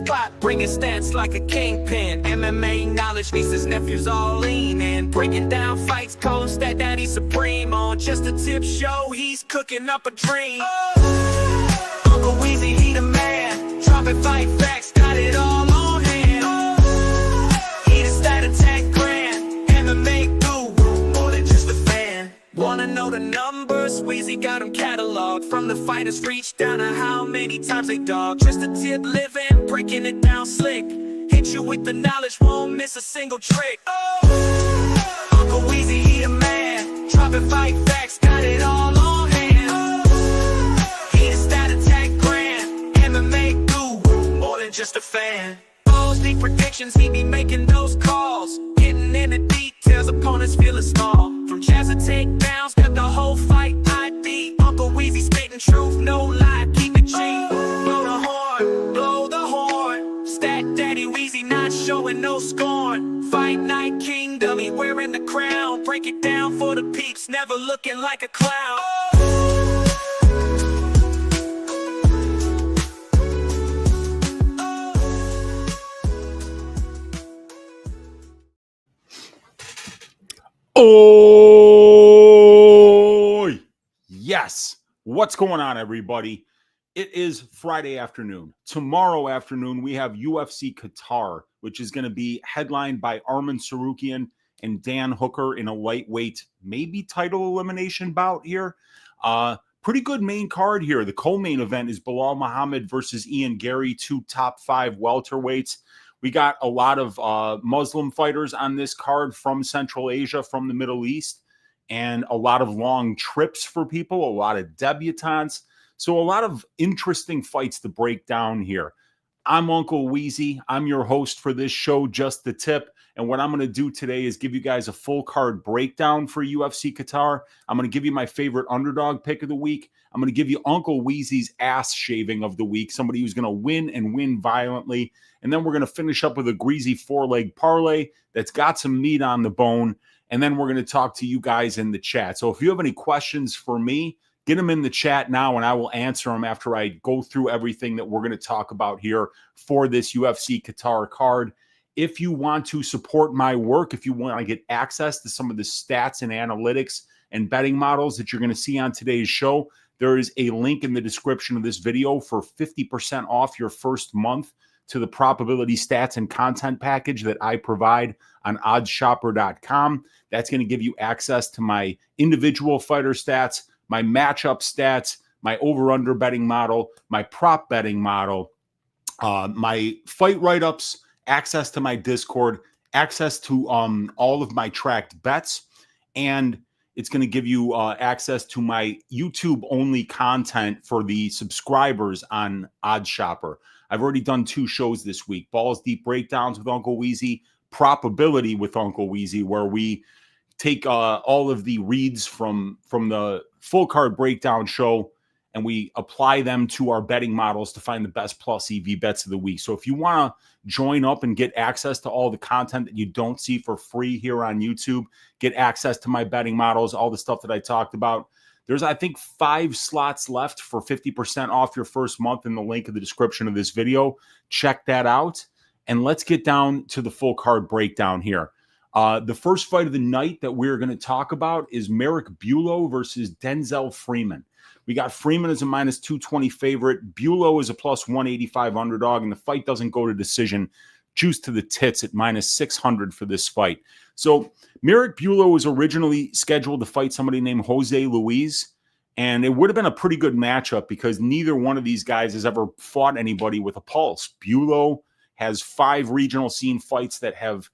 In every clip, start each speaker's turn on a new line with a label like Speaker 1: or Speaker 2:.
Speaker 1: spot, bringing stats like a kingpin. MMA knowledge meets his nephews all lean in. Breaking down fights, calling stat daddy supreme. On just a tip show, he's cooking up a dream. Uncle Weezy, he the man. Dropping fight facts, got it all on hand. He the stat attack grand. MMA guru, more than just a fan. Wanna know the numbers? Weezy got them cataloged. From the fighters reach down to how many times they dog. Just a tip living, breaking it down slick. Hit you with the knowledge, won't miss a single trick. Uncle Weezy, he the man. Dropping fight facts, got it all on hand. He the stat attack grand. MMA guru, more than just a fan. Balls deep predictions, he be making those calls. Getting in the details, opponents feeling small. From jazz to takedowns, got the whole fight ID. Uncle Weezy spitting truth, no lie, keep it G. Blow the horn, blow the horn. Stat Daddy Weezy not showing no scorn. Fight Night Kingdom, he wearing the crown. Break it down for the peeps, never looking like a clown.
Speaker 2: Oh, yes. What's going on, everybody? It is Friday afternoon. Tomorrow afternoon, we have UFC Qatar, which is going to be headlined by Arman Tsarukyan and Dan Hooker in a lightweight, maybe title elimination bout here. Pretty good main card here. The co-main event is Bilal Muhammad versus Ian Gary, two top 5 welterweights. We got a lot of Muslim fighters on this card from Central Asia, from the Middle East, and a lot of long trips for people, a lot of debutantes. So a lot of interesting fights to break down here. I'm Uncle Weezy. I'm your host for this show, Just the Tip. And what I'm going to do today is give you guys a full card breakdown for UFC Qatar. I'm going to give you my favorite underdog pick of the week. I'm going to give you Uncle Weezy's ass shaving of the week, somebody who's going to win and win violently. And then we're going to finish up with a Greasy 4-leg parlay that's got some meat on the bone. And then we're going to talk to you guys in the chat. So if you have any questions for me, get them in the chat now, and I will answer them after I go through everything that we're going to talk about here for this UFC Qatar card. If you want to support my work, if you want to get access to some of the stats and analytics and betting models that you're going to see on today's show, there is a link in the description of this video for 50% off your first month to the probability stats and content package that I provide on oddshopper.com. That's going to give you access to my individual fighter stats, my matchup stats, my over-under betting model, my prop betting model, my fight write-ups, access to my Discord, access to all of my tracked bets, and it's going to give you access to my YouTube-only content for the subscribers on OddsShopper. I've already done 2 shows this week, Balls Deep Breakdowns with Uncle Weezy, Probability with Uncle Weezy, where we take all of the reads from the full card breakdown show and we apply them to our betting models to find the best plus EV bets of the week. So if you want to join up and get access to all the content that you don't see for free here on YouTube, get access to my betting models, all the stuff that I talked about, there's, I think, 5 slots left for 50% off your first month in the link in the description of this video. Check that out. And let's get down to the full card breakdown here. The first fight of the night that we're going to talk about is Merrick Bulo versus Denzel Freeman. We got Freeman as a minus 220 favorite. Bulo is a plus 185 underdog, and the fight doesn't go to decision. Juice to the tits at minus 600 for this fight. So Merrick Bulo was originally scheduled to fight somebody named Jose Luis, and it would have been a pretty good matchup because neither one of these guys has ever fought anybody with a pulse. Bulo has 5 regional scene fights that have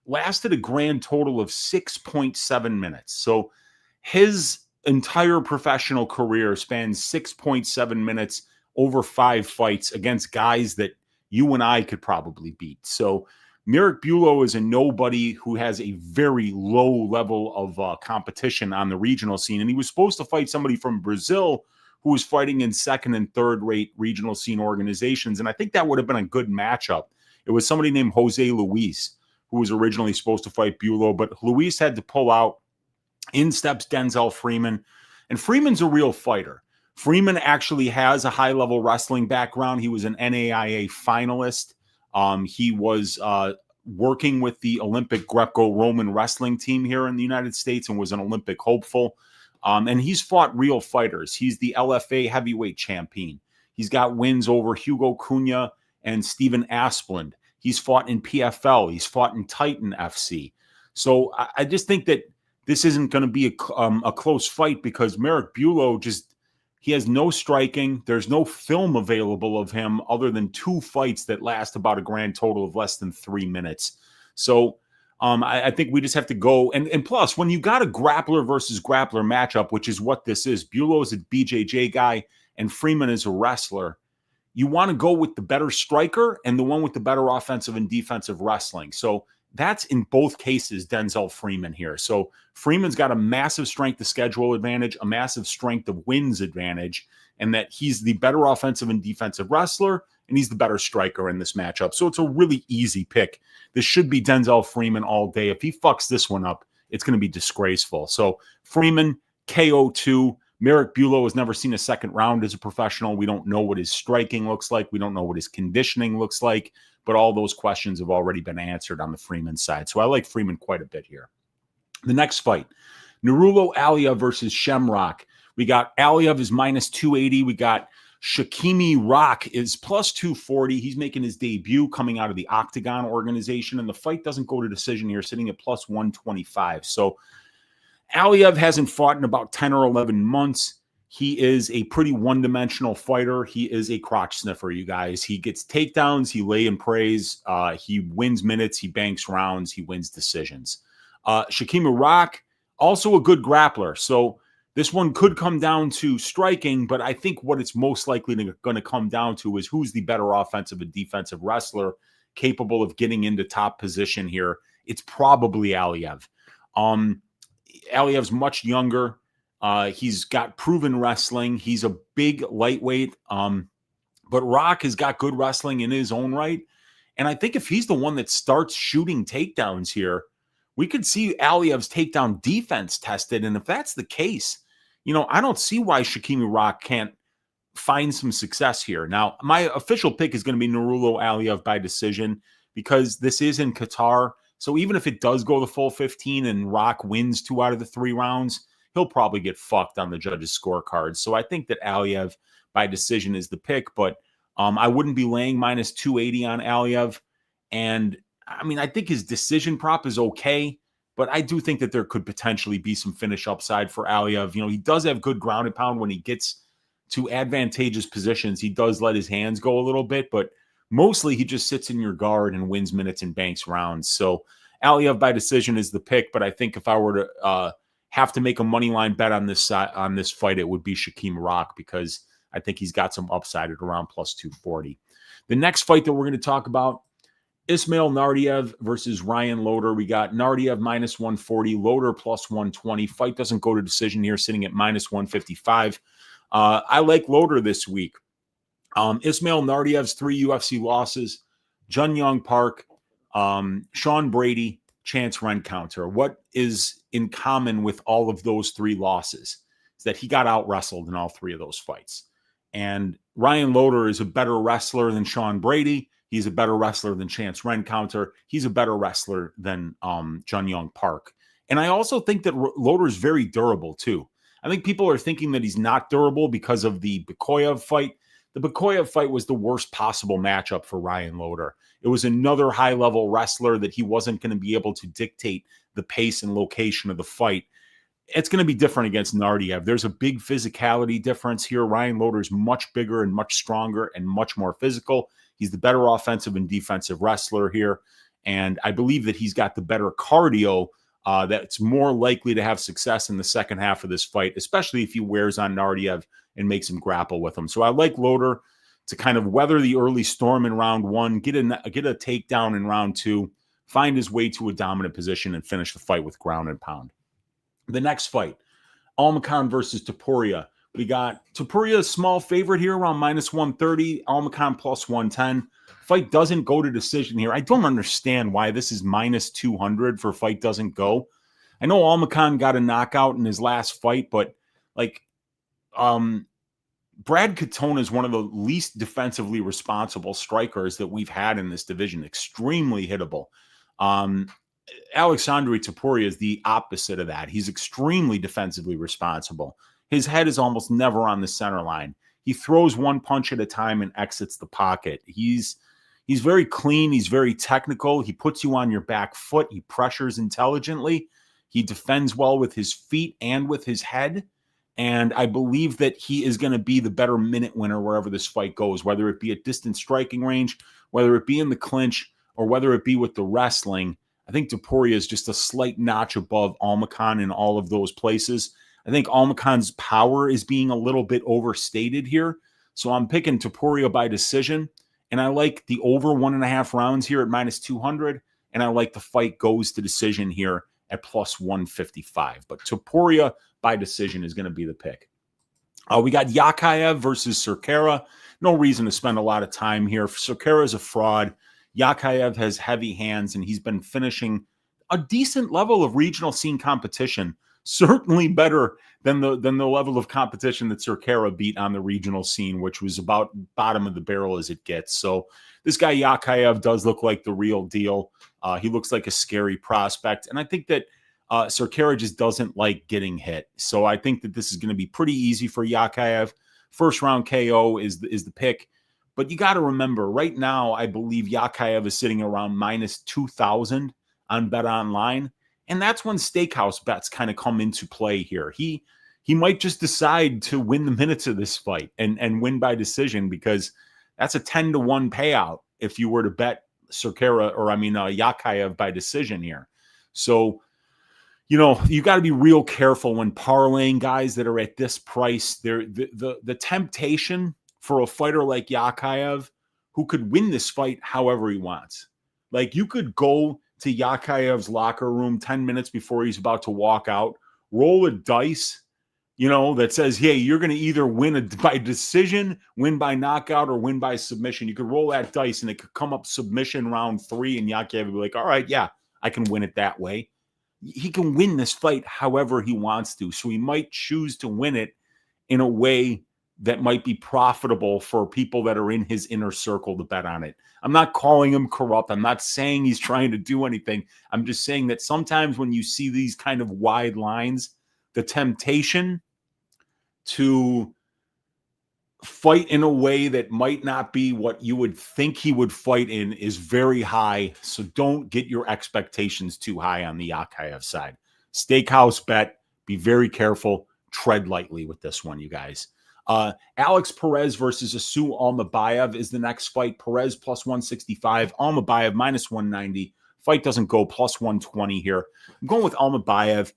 Speaker 2: lasted a grand total of 6.7 minutes. So his entire professional career spans 6.7 minutes over 5 fights against guys that you and I could probably beat. So Merrick Bulo is a nobody who has a very low level of competition on the regional scene. And he was supposed to fight somebody from Brazil who was fighting in 2nd and 3rd rate regional scene organizations. And I think that would have been a good matchup. It was somebody named Jose Luis who was originally supposed to fight Bulo, but Luis had to pull out. In steps Denzel Freeman. And Freeman's a real fighter. Freeman actually has a high-level wrestling background. He was an NAIA finalist. He was working with the Olympic Greco-Roman wrestling team here in the United States and was an Olympic hopeful. And he's fought real fighters. He's the LFA heavyweight champion. He's got wins over Hugo Cunha and Stephen Asplund. He's fought in PFL. He's fought in Titan FC. So I just think that this isn't going to be a close fight because Merrick Bulo he has no striking. There's no film available of him other than 2 fights that last about a grand total of less than 3 minutes. So I think we just have to go. And plus, when you got a grappler versus grappler matchup, which is what this is, Bulo's a BJJ guy and Freeman is a wrestler, you want to go with the better striker and the one with the better offensive and defensive wrestling. So that's in both cases Denzel Freeman here. So Freeman's got a massive strength of schedule advantage, a massive strength of wins advantage, and that he's the better offensive and defensive wrestler, and he's the better striker in this matchup. So it's a really easy pick. This should be Denzel Freeman all day. If he fucks this one up, it's going to be disgraceful. So Freeman, KO2. Merrick Bulo has never seen a second round as a professional. We don't know what his striking looks like. We don't know what his conditioning looks like. But all those questions have already been answered on the Freeman side. So I like Freeman quite a bit here. The next fight, Nurullo Aliev versus Shamrock. We got Aliev is minus 280. We got Shakimi Rock is plus 240. He's making his debut coming out of the Octagon organization. And the fight doesn't go to decision here, sitting at plus 125. So Aliev hasn't fought in about 10 or 11 months. He is a pretty one-dimensional fighter. He is a crotch sniffer, you guys. He gets takedowns. He lay and prays. He wins minutes. He banks rounds. He wins decisions. Shakima Rock, also a good grappler. So this one could come down to striking, but I think what it's most likely going to come down to is who's the better offensive and defensive wrestler capable of getting into top position here. It's probably Aliev. Aliev's much younger. He's got proven wrestling. He's a big lightweight. But Rock has got good wrestling in his own right. And I think if he's the one that starts shooting takedowns here, we could see Aliev's takedown defense tested. And if that's the case, I don't see why Shakimi Rock can't find some success here. Now, my official pick is going to be Nurullo Aliev by decision because this is in Qatar. So even if it does go the full 15 and Rock wins 2 out of the 3 rounds, he'll probably get fucked on the judges' scorecards. So I think that Aliev by decision is the pick, but I wouldn't be laying minus 280 on Aliev. And I think his decision prop is okay, but I do think that there could potentially be some finish upside for Aliev. He does have good ground and pound when he gets to advantageous positions. He does let his hands go a little bit, but mostly he just sits in your guard and wins minutes and banks rounds. So Aliev by decision is the pick, but I think if I were to have to make a money line bet on this fight, it would be Shakim Rock because I think he's got some upside at around plus 240. The next fight that we're going to talk about, Ismail Naurdiev versus Ryan Loder. We got Naurdiev minus 140, Loder plus 120. Fight doesn't go to decision here, sitting at minus 155. I like Loder this week. Ismail Naurdiev's 3 UFC losses, Jun Young Park, Sean Brady, Chance Rencounter. What is in common with all of those 3 losses is that he got out-wrestled in all 3 of those fights. And Ryan Loder is a better wrestler than Sean Brady. He's a better wrestler than Chance Rencounter. He's a better wrestler than Jun Young Park. And I also think that Loder is very durable, too. I think people are thinking that he's not durable because of the Bakoyev fight. The Bakoyev fight was the worst possible matchup for Ryan Loder. It was another high-level wrestler that he wasn't going to be able to dictate the pace and location of the fight. It's going to be different against Naurdiev. There's a big physicality difference here. Ryan Loder is much bigger and much stronger and much more physical. He's the better offensive and defensive wrestler here. And I believe that he's got the better cardio that's more likely to have success in the second half of this fight, especially if he wears on Naurdiev and makes him grapple with him. So I like Loder to kind of weather the early storm in round 1, get a takedown in round 2, find his way to a dominant position and finish the fight with ground and pound. The next fight, Almakhan versus Topuria. We got Topuria small favorite here around minus 130, Almakhan plus 110. Fight doesn't go to decision here. I don't understand why this is minus 200 for fight doesn't go. I know Almakhan got a knockout in his last fight, but Brad Katona is one of the least defensively responsible strikers that we've had in this division. Extremely hittable. Alexandre Topuria is the opposite of that. He's extremely defensively responsible. His head is almost never on the center line. He throws one punch at a time and exits the pocket. He's very clean. He's very technical. He puts you on your back foot. He pressures intelligently. He defends well with his feet and with his head. And I believe that he is going to be the better minute winner wherever this fight goes, whether it be at distance striking range, whether it be in the clinch, or whether it be with the wrestling. I think Topuria is just a slight notch above Almakhan in all of those places. I think Almakhan's power is being a little bit overstated here. So I'm picking Topuria by decision. And I like the over 1.5 rounds here at -200. And I like the fight goes to decision here at +155. But Topuria by decision is going to be the pick. We got Yakhyaev versus Cerqueira. No reason to spend a lot of time here. Cerqueira is a fraud. Yakhyaev has heavy hands, and he's been finishing a decent level of regional scene competition. Certainly better than the level of competition that Cerqueira beat on the regional scene, which was about bottom of the barrel as it gets. So this guy Yakhyaev does look like the real deal. He looks like a scary prospect. And I think that Cerqueira just doesn't like getting hit. So I think that this is going to be pretty easy for Yakhyaev. First round KO is the pick. But you got to remember, right now, I believe Yakhyaev is sitting around -2,000 on Bet Online. And that's when steakhouse bets kind of come into play here. He might just decide to win the minutes of this fight and win by decision, because that's a 10-1 payout if you were to bet Yakhyaev by decision here. So, you got to be real careful when parlaying guys that are at this price. The temptation for a fighter like Yakhyaev, who could win this fight however he wants. Like, you could go to Yakhyaev's locker room 10 minutes before he's about to walk out, roll a dice, that says, hey, you're going to either win by decision, win by knockout, or win by submission. You could roll that dice and it could come up submission round 3, and Yakhyaev would be like, all right, yeah, I can win it that way. He can win this fight however he wants to. So he might choose to win it in a way that might be profitable for people that are in his inner circle to bet on it. I'm not calling him corrupt. I'm not saying he's trying to do anything. I'm just saying that sometimes when you see these kind of wide lines, the temptation to fight in a way that might not be what you would think he would fight in is very high. So don't get your expectations too high on the Yakhyaev side. Steakhouse bet. Be very careful. Tread lightly with this one, you guys. Alex Perez versus Asu Almabayev is the next fight. Perez +165, Almabayev -190. Fight doesn't go +120 here. I'm going with Almabayev.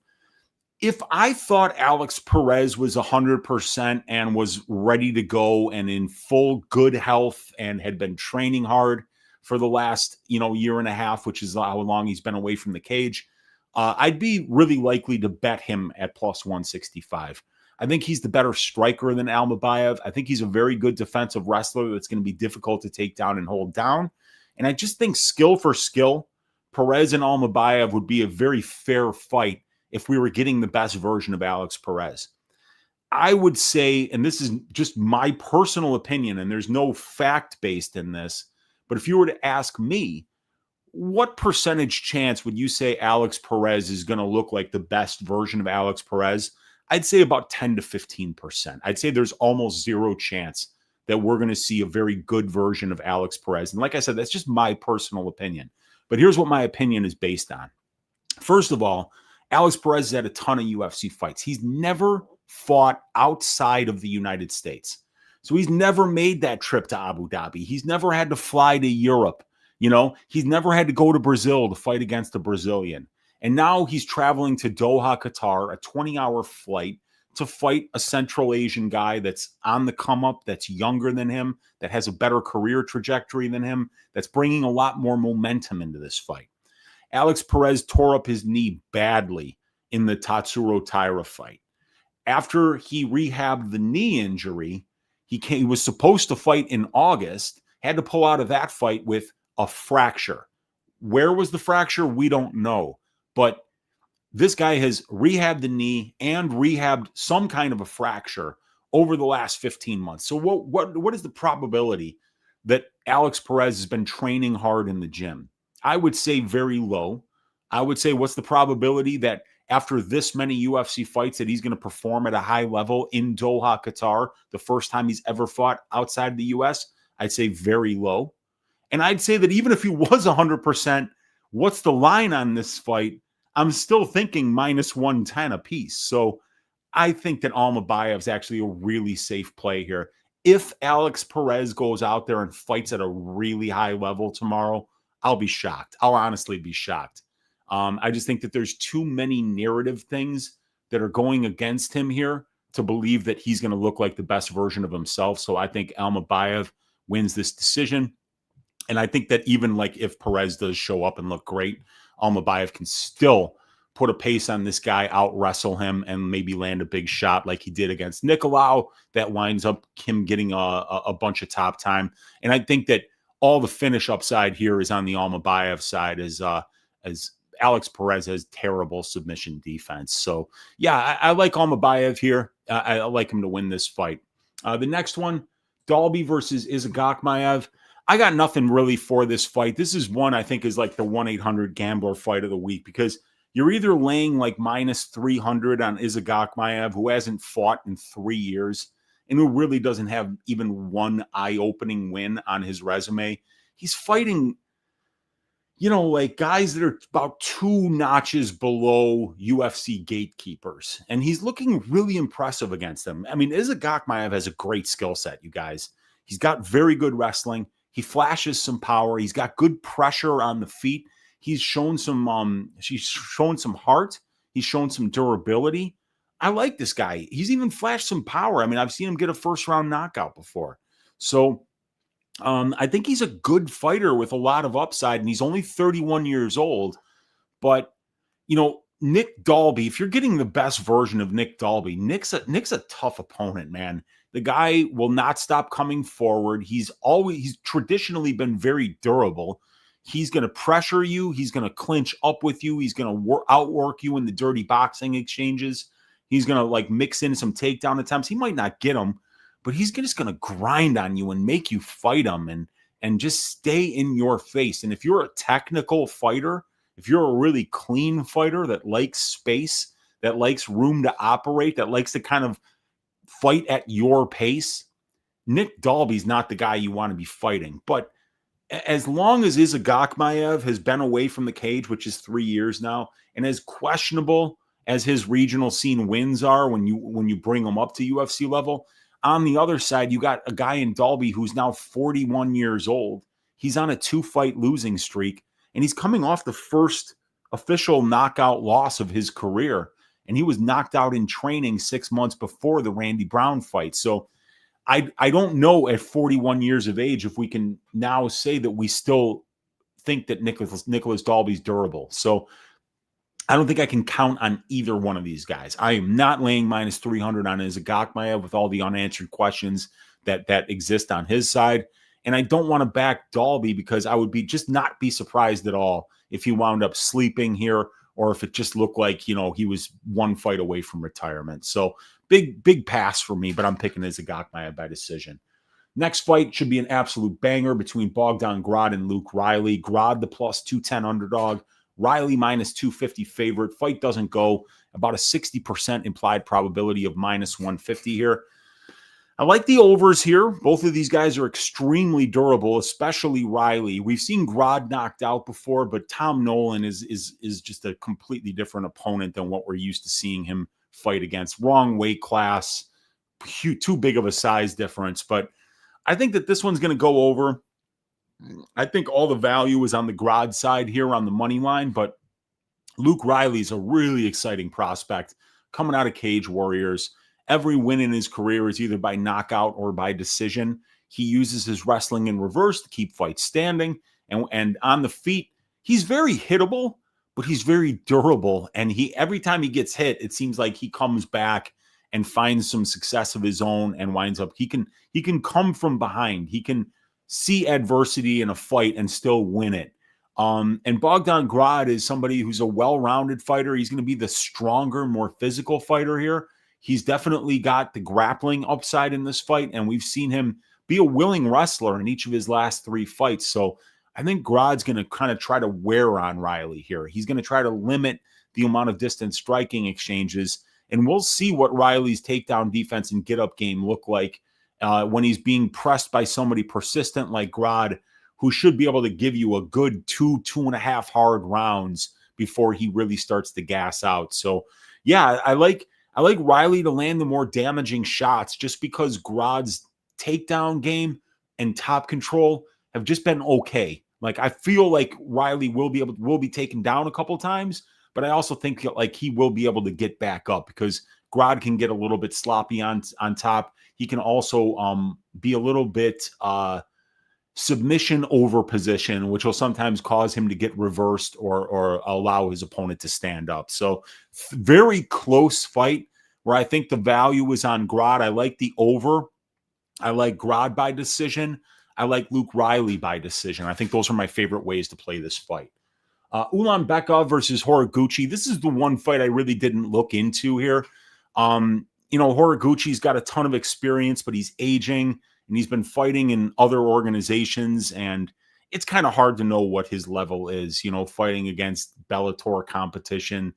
Speaker 2: If I thought Alex Perez was 100% and was ready to go and in full good health and had been training hard for the last, year and a half, which is how long he's been away from the cage, I'd be really likely to bet him at +165. I think he's the better striker than Almabayev. I think he's a very good defensive wrestler that's going to be difficult to take down and hold down. And I just think skill for skill, Perez and Almabayev would be a very fair fight if we were getting the best version of Alex Perez. I would say, and this is just my personal opinion, and there's no fact based in this, but if you were to ask me, what percentage chance would you say Alex Perez is going to look like the best version of Alex Perez? I'd say about 10 to 15%. I'd say there's almost zero chance that we're going to see a very good version of Alex Perez. And like I said, that's just my personal opinion. But here's what my opinion is based on. First of all, Alex Perez has had a ton of UFC fights. He's never fought outside of the United States. So he's never made that trip to Abu Dhabi. He's never had to fly to Europe. He's never had to go to Brazil to fight against a Brazilian. And now he's traveling to Doha, Qatar, a 20-hour flight to fight a Central Asian guy that's on the come up, that's younger than him, that has a better career trajectory than him, that's bringing a lot more momentum into this fight. Alex Perez tore up his knee badly in the Tatsuro Taira fight. After he rehabbed the knee injury, he was supposed to fight in August, had to pull out of that fight with a fracture. Where was the fracture? We don't know. But this guy has rehabbed the knee and rehabbed some kind of a fracture over the last 15 months. So what is the probability that Alex Perez has been training hard in the gym? I would say very low. I would say, what's the probability that after this many UFC fights that he's going to perform at a high level in Doha, Qatar, the first time he's ever fought outside the US? I'd say very low. And I'd say that even if he was 100%, what's the line on this fight? I'm still thinking minus 110 apiece. So I think that Almabayev is actually a really safe play here. If Alex Perez goes out there and fights at a really high level tomorrow, I'll be shocked. I'll honestly be shocked. I just think that there's too many narrative things that are going against him here to believe that he's going to look like the best version of himself. So I think Almabayev wins this decision. And I think that even like if Perez does show up and look great, Almabayev can still put a pace on this guy, out wrestle him, and maybe land a big shot like he did against Nicolau that winds up him getting a bunch of top time. And I think that all the finish upside here is on the Almabayev side as Alex Perez has terrible submission defense. So yeah, I like Almabayev here. I like him to win this fight. The next one, Dalby versus Izagakhmaev. I got nothing really for this fight. This is one I think is like the 1-800 gambler fight of the week, because you're either laying like minus 300 on Izagakhmaev, who hasn't fought in 3 years and who really doesn't have even one eye-opening win on his resume. He's fighting, you know, like guys that are about 2 notches below UFC gatekeepers. And he's looking really impressive against them. I mean, Izagakhmaev has a great skill set, you guys. He's got very good wrestling. He flashes some power. He's got good pressure on the feet. He's shown some heart. He's shown some durability. I like this guy. He's even flashed some power. I mean, I've seen him get a first-round knockout before. So I think he's a good fighter with a lot of upside, and he's only 31 years old. But, you know, Nick Dalby, if you're getting the best version of Nick Dalby, Nick's a tough opponent, man. The guy will not stop coming forward. He's traditionally been very durable. He's going to pressure you. He's going to clinch up with you. He's going to outwork you in the dirty boxing exchanges. He's going to like mix in some takedown attempts. He might not get them, but he's just going to grind on you and make you fight him and just stay in your face. And if you're a technical fighter, if you're a really clean fighter that likes space, that likes room to operate, that likes to kind of fight at your pace, Nick Dalby's not the guy you want to be fighting. But as long as Izagakhmaev has been away from the cage, which is 3 years now, and as questionable as his regional scene wins are when you bring him up to UFC level, on the other side, you got a guy in Dalby who's now 41 years old. He's on a 2-fight losing streak, and he's coming off the first official knockout loss of his career. And he was knocked out in training 6 months before the Randy Brown fight. So I don't know at 41 years of age if we can now say that we still think that Nicholas Dalby's durable. So I don't think I can count on either one of these guys. I am not laying minus 300 on Izagakhmaev with all the unanswered questions that exist on his side. And I don't want to back Dalby because I would just not be surprised at all if he wound up sleeping here, or if it just looked like, you know, he was one fight away from retirement. So big pass for me, but I'm picking Izagakhmaev by decision. Next fight should be an absolute banger between Bogdan Grad and Luke Riley. Grad, the plus 210 underdog. Riley minus 250 favorite. Fight doesn't go. About a 60% implied probability of minus 150 here. I like the overs here. Both of these guys are extremely durable, especially Riley. We've seen Grad knocked out before, but Tom Nolan is just a completely different opponent than what we're used to seeing him fight against. Wrong weight class, too big of a size difference. But I think that this one's going to go over. I think all the value is on the Grad side here on the money line, but Luke Riley's a really exciting prospect coming out of Cage Warriors. Every win in his career is either by knockout or by decision. He uses his wrestling in reverse to keep fights standing. And on the feet, he's very hittable, but he's very durable. And every time he gets hit, it seems like he comes back and finds some success of his own and winds up. He can come from behind. He can see adversity in a fight and still win it. And Bogdan Grad is somebody who's a well-rounded fighter. He's going to be the stronger, more physical fighter here. He's definitely got the grappling upside in this fight, and we've seen him be a willing wrestler in each of his last 3 fights. So I think Grad's going to kind of try to wear on Riley here. He's going to try to limit the amount of distance striking exchanges, and we'll see what Riley's takedown defense and get-up game look like when he's being pressed by somebody persistent like Grad, who should be able to give you a good 2.5 hard rounds before he really starts to gas out. So, yeah, I like Riley to land the more damaging shots just because Grad's takedown game and top control have just been okay. Like, I feel like Riley will be taken down a couple times, but I also think like he will be able to get back up because Grad can get a little bit sloppy on top. He can also be a little bit submission over position, which will sometimes cause him to get reversed or allow his opponent to stand up. So very close fight where I think the value is on Grad. I like the over. I like Grad by decision. I like Luke Riley by decision. I think those are my favorite ways to play this fight. Ulanbekov versus Horiguchi. This is the one fight I really didn't look into here. Horiguchi's got a ton of experience, but he's aging and he's been fighting in other organizations, and it's kind of hard to know what his level is, fighting against Bellator competition,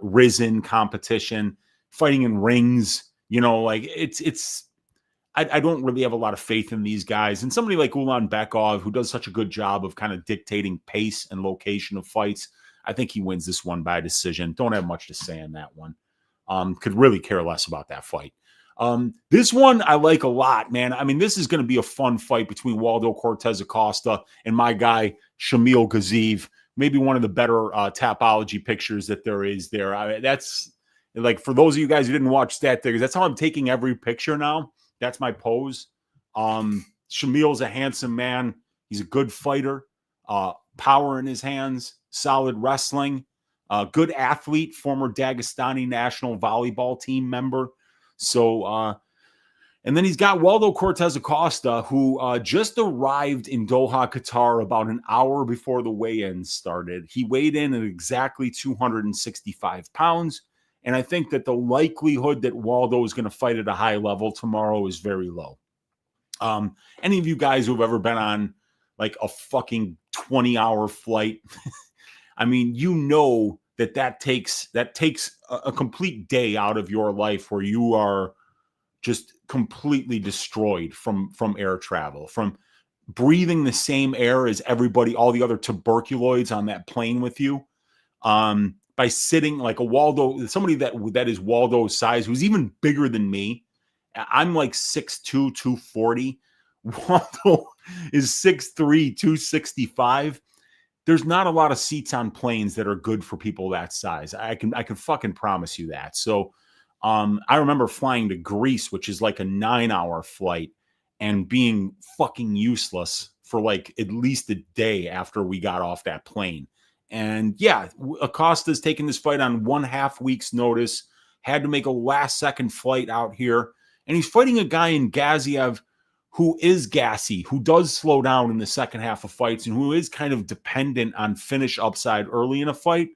Speaker 2: Risen competition, fighting in rings, I don't really have a lot of faith in these guys. And somebody like Ulanbekov, who does such a good job of kind of dictating pace and location of fights, I think he wins this one by decision. Don't have much to say on that one. Could really care less about that fight. This one I like a lot, man. I mean, this is going to be a fun fight between Waldo Cortes-Acosta and my guy, Shamil Gaziev. Maybe one of the better Tapology pictures that there is there. That's like, for those of you guys who didn't watch Stat Diggers, that's how I'm taking every picture now. That's my pose. Shamil's a handsome man. He's a good fighter, power in his hands, solid wrestling, good athlete, former Dagestani national volleyball team member. So, and then he's got Waldo Cortes-Acosta, who just arrived in Doha, Qatar about an hour before the weigh-in started. He weighed in at exactly 265 pounds. And I think that the likelihood that Waldo is going to fight at a high level tomorrow is very low. Any of you guys who've ever been on like a fucking 20-hour flight, I mean, that takes a complete day out of your life where you are just completely destroyed from air travel, from breathing the same air as everybody, all the other tuberculoids on that plane with you. By sitting like a Waldo, somebody that is Waldo's size, who's even bigger than me. I'm like 6'2", 240. Waldo is 6'3", 265. There's not a lot of seats on planes that are good for people that size. I can fucking promise you that. So I remember flying to Greece, which is like a 9-hour flight, and being fucking useless for like at least a day after we got off that plane. And yeah, Acosta's taking this fight on 1.5 weeks notice, had to make a last-second flight out here. And he's fighting a guy in Gaziev who is gassy, who does slow down in the second half of fights, and who is kind of dependent on finish upside early in a fight.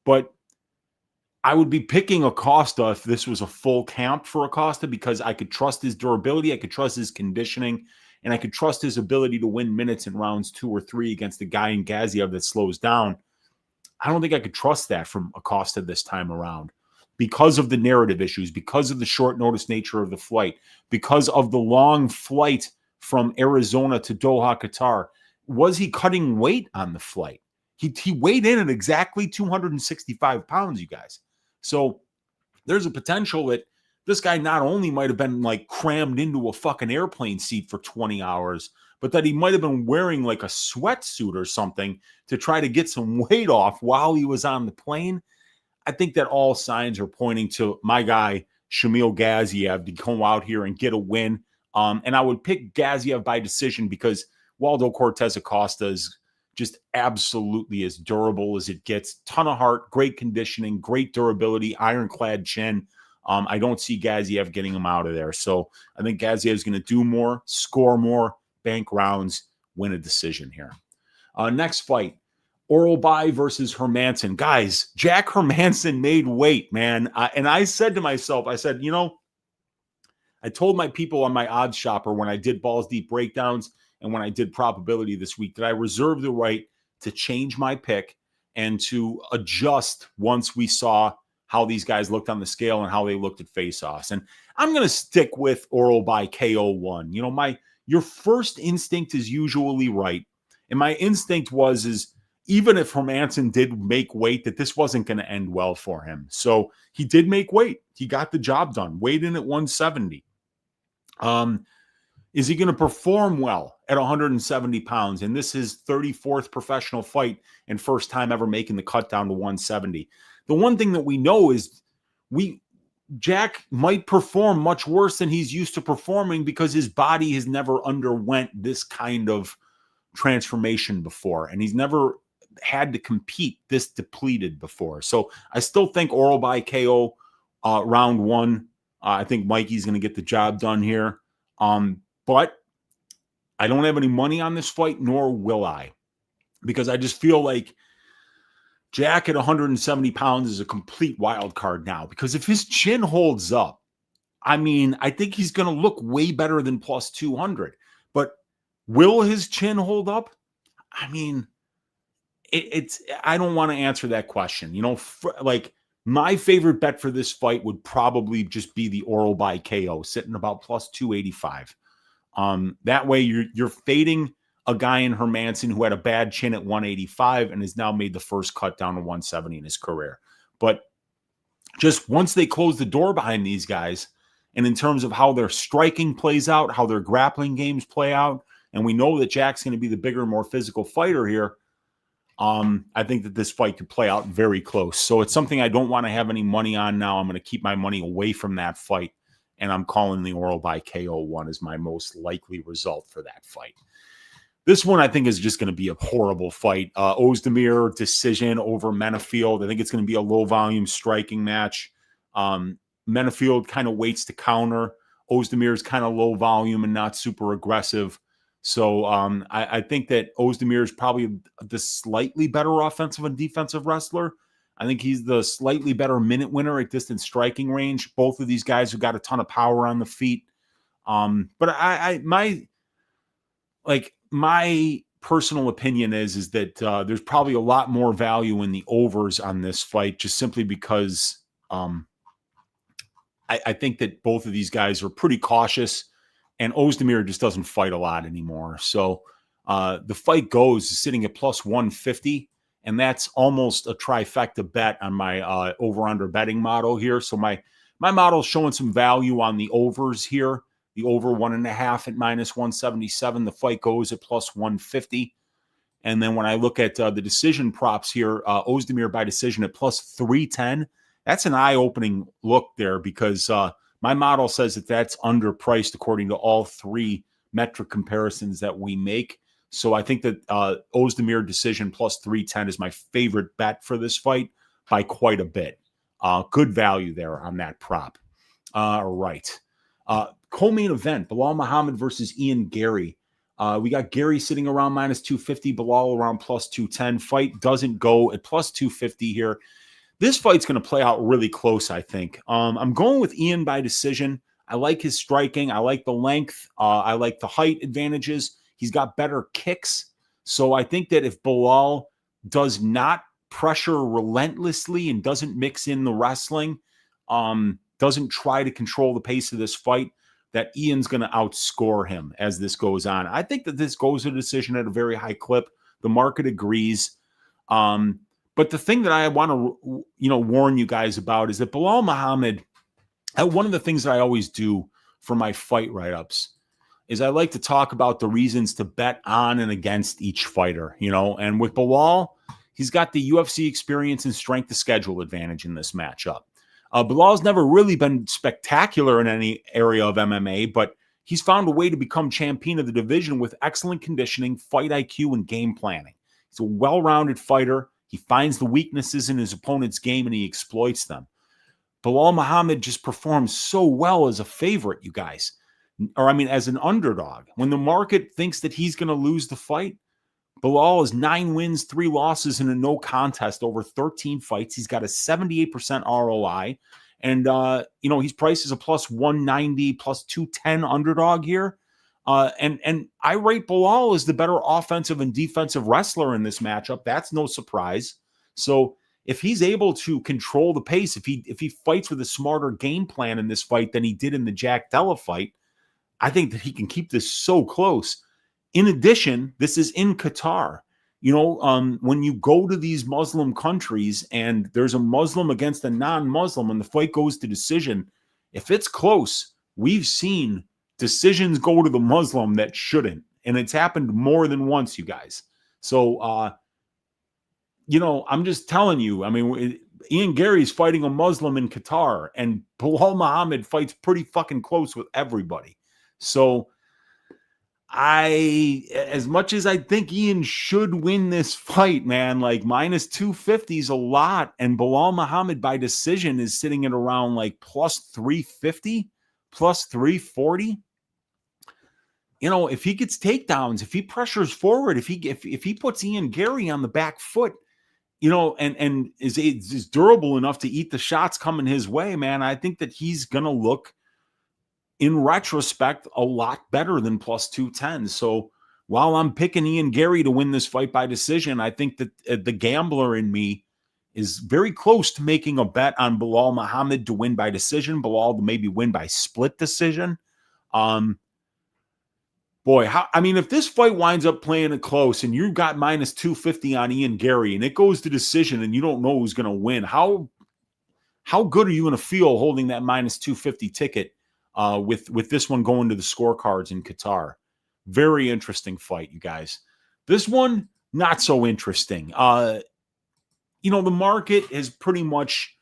Speaker 2: But I would be picking Acosta if this was a full camp for Acosta, because I could trust his durability, I could trust his conditioning, and I could trust his ability to win minutes in rounds 2 or 3 against a guy in Gaziev that slows down. I don't think I could trust that from Acosta this time around because of the narrative issues, because of the short notice nature of the flight, because of the long flight from Arizona to Doha, Qatar. Was he cutting weight on the flight? He weighed in at exactly 265 pounds, you guys. So there's a potential that this guy not only might have been like crammed into a fucking airplane seat for 20 hours, but that he might have been wearing like a sweatsuit or something to try to get some weight off while he was on the plane. I think that all signs are pointing to my guy, Shamil Gaziev, to come out here and get a win. And I would pick Gaziev by decision because Waldo Cortes-Acosta is just absolutely as durable as it gets. Ton of heart, great conditioning, great durability, ironclad chin. I don't see Gaziev getting him out of there. So I think Gaziev is going to do more, score more, bank rounds, win a decision here. Next fight, Orolbai versus Hermansson. Guys, Jack Hermansson made weight, man. And I said to myself, I said, I told my people on my odds shopper when I did balls deep breakdowns and when I did probability this week that I reserved the right to change my pick and to adjust once we saw how these guys looked on the scale and how they looked at face-offs. And I'm going to stick with Orolbai KO1. Your first instinct is usually right. And my instinct is even if Hermansson did make weight, that this wasn't going to end well for him. So he did make weight. He got the job done. Weighed in at 170. Is he going to perform well at 170 pounds? And this is his 34th professional fight and first time ever making the cut down to 170. The one thing that we know is Jack might perform much worse than he's used to performing because his body has never underwent this kind of transformation before. And he's never had to compete this depleted before. So I still think Orolbai KO round one. I think Mikey's going to get the job done here. But I don't have any money on this fight, nor will I, because I just feel like Jack at 170 pounds is a complete wild card now, because if his chin holds up, I think he's going to look way better than plus 200. But will his chin hold up? I don't want to answer that question. My favorite bet for this fight would probably just be the Orolbai KO, sitting about plus 285. That way you're fading a guy in Hermansson who had a bad chin at 185 and has now made the first cut down to 170 in his career. But just once they close the door behind these guys, and in terms of how their striking plays out, how their grappling games play out, and we know that Jack's going to be the bigger, more physical fighter here, I think that this fight could play out very close. So it's something I don't want to have any money on now. I'm going to keep my money away from that fight, and I'm calling the Orolbai KO1 as my most likely result for that fight. This one I think is just going to be a horrible fight. Oezdemir decision over Menifield. I think it's going to be a low-volume striking match. Menifield kind of waits to counter. Oezdemir is kind of low volume and not super aggressive. So I think that Oezdemir is probably the slightly better offensive and defensive wrestler. I think he's the slightly better minute winner at distance striking range. Both of these guys have got a ton of power on the feet. But my personal opinion is that there's probably a lot more value in the overs on this fight, just simply because I think that both of these guys are pretty cautious, and Oezdemir just doesn't fight a lot anymore. So the fight goes sitting at plus 150, and that's almost a trifecta bet on my over-under betting model here. So my model is showing some value on the overs here. The over 1.5 at minus 177. The fight goes at plus 150. And then when I look at the decision props here, Oezdemir by decision at plus 310. That's an eye-opening look there, because my model says that that's underpriced according to all three metric comparisons that we make. So I think that Oezdemir decision plus 310 is my favorite bet for this fight by quite a bit. Good value there on that prop. All right. Co-main event, Belal Muhammad versus Ian Gary. We got Gary sitting around minus 250, Belal around plus 210. Fight doesn't go at plus 250 here. This fight's going to play out really close, I think. I'm going with Ian by decision. I like his striking. I like the length. I like the height advantages. He's got better kicks. So I think that if Belal does not pressure relentlessly and doesn't mix in the wrestling, doesn't try to control the pace of this fight, that Ian's going to outscore him as this goes on. I think that this goes to decision at a very high clip. The market agrees. But the thing that I want to, warn you guys about is that Belal Muhammad, one of the things that I always do for my fight write-ups is I like to talk about the reasons to bet on and against each fighter, and with Belal, he's got the UFC experience and strength of schedule advantage in this matchup. Bilal's never really been spectacular in any area of MMA, but he's found a way to become champion of the division with excellent conditioning, fight IQ, and game planning. He's a well-rounded fighter. He finds the weaknesses in his opponent's game and he exploits them. Belal Muhammad just performs so well as a favorite, you guys. As an underdog. When the market thinks that he's going to lose the fight, Bilal is 9 wins, 3 losses, and a no contest over 13 fights. He's got a 78% ROI. And, he's priced as a plus 190, plus 210 underdog here. And I rate Bilal as the better offensive and defensive wrestler in this matchup. That's no surprise. So if he's able to control the pace, if he fights with a smarter game plan in this fight than he did in the Jack Della fight, I think that he can keep this so close. In addition, this is in Qatar. When you go to these Muslim countries and there's a Muslim against a non-Muslim and the fight goes to decision, if it's close, we've seen decisions go to the Muslim that shouldn't. And it's happened more than once, you guys. So, I'm just telling you, Ian Gary's fighting a Muslim in Qatar, and Bilal Muhammad fights pretty fucking close with everybody. So, as much as I think Ian should win this fight, man, like minus 250 is a lot. And Bilal Muhammad by decision is sitting at around like plus 350, plus 340. If he gets takedowns, if he pressures forward, if he puts Ian Gary on the back foot, and is durable enough to eat the shots coming his way, man, I think that he's going to look, in retrospect, a lot better than plus 210. So while I'm picking Ian Gary to win this fight by decision, I think that the gambler in me is very close to making a bet on Bilal Muhammad to win by decision, Bilal to maybe win by split decision. If this fight winds up playing it close and you've got minus 250 on Ian Gary and it goes to decision and you don't know who's going to win, how good are you going to feel holding that minus 250 ticket with this one going to the scorecards in Qatar? Very interesting fight, you guys. This one, not so interesting. The market has pretty much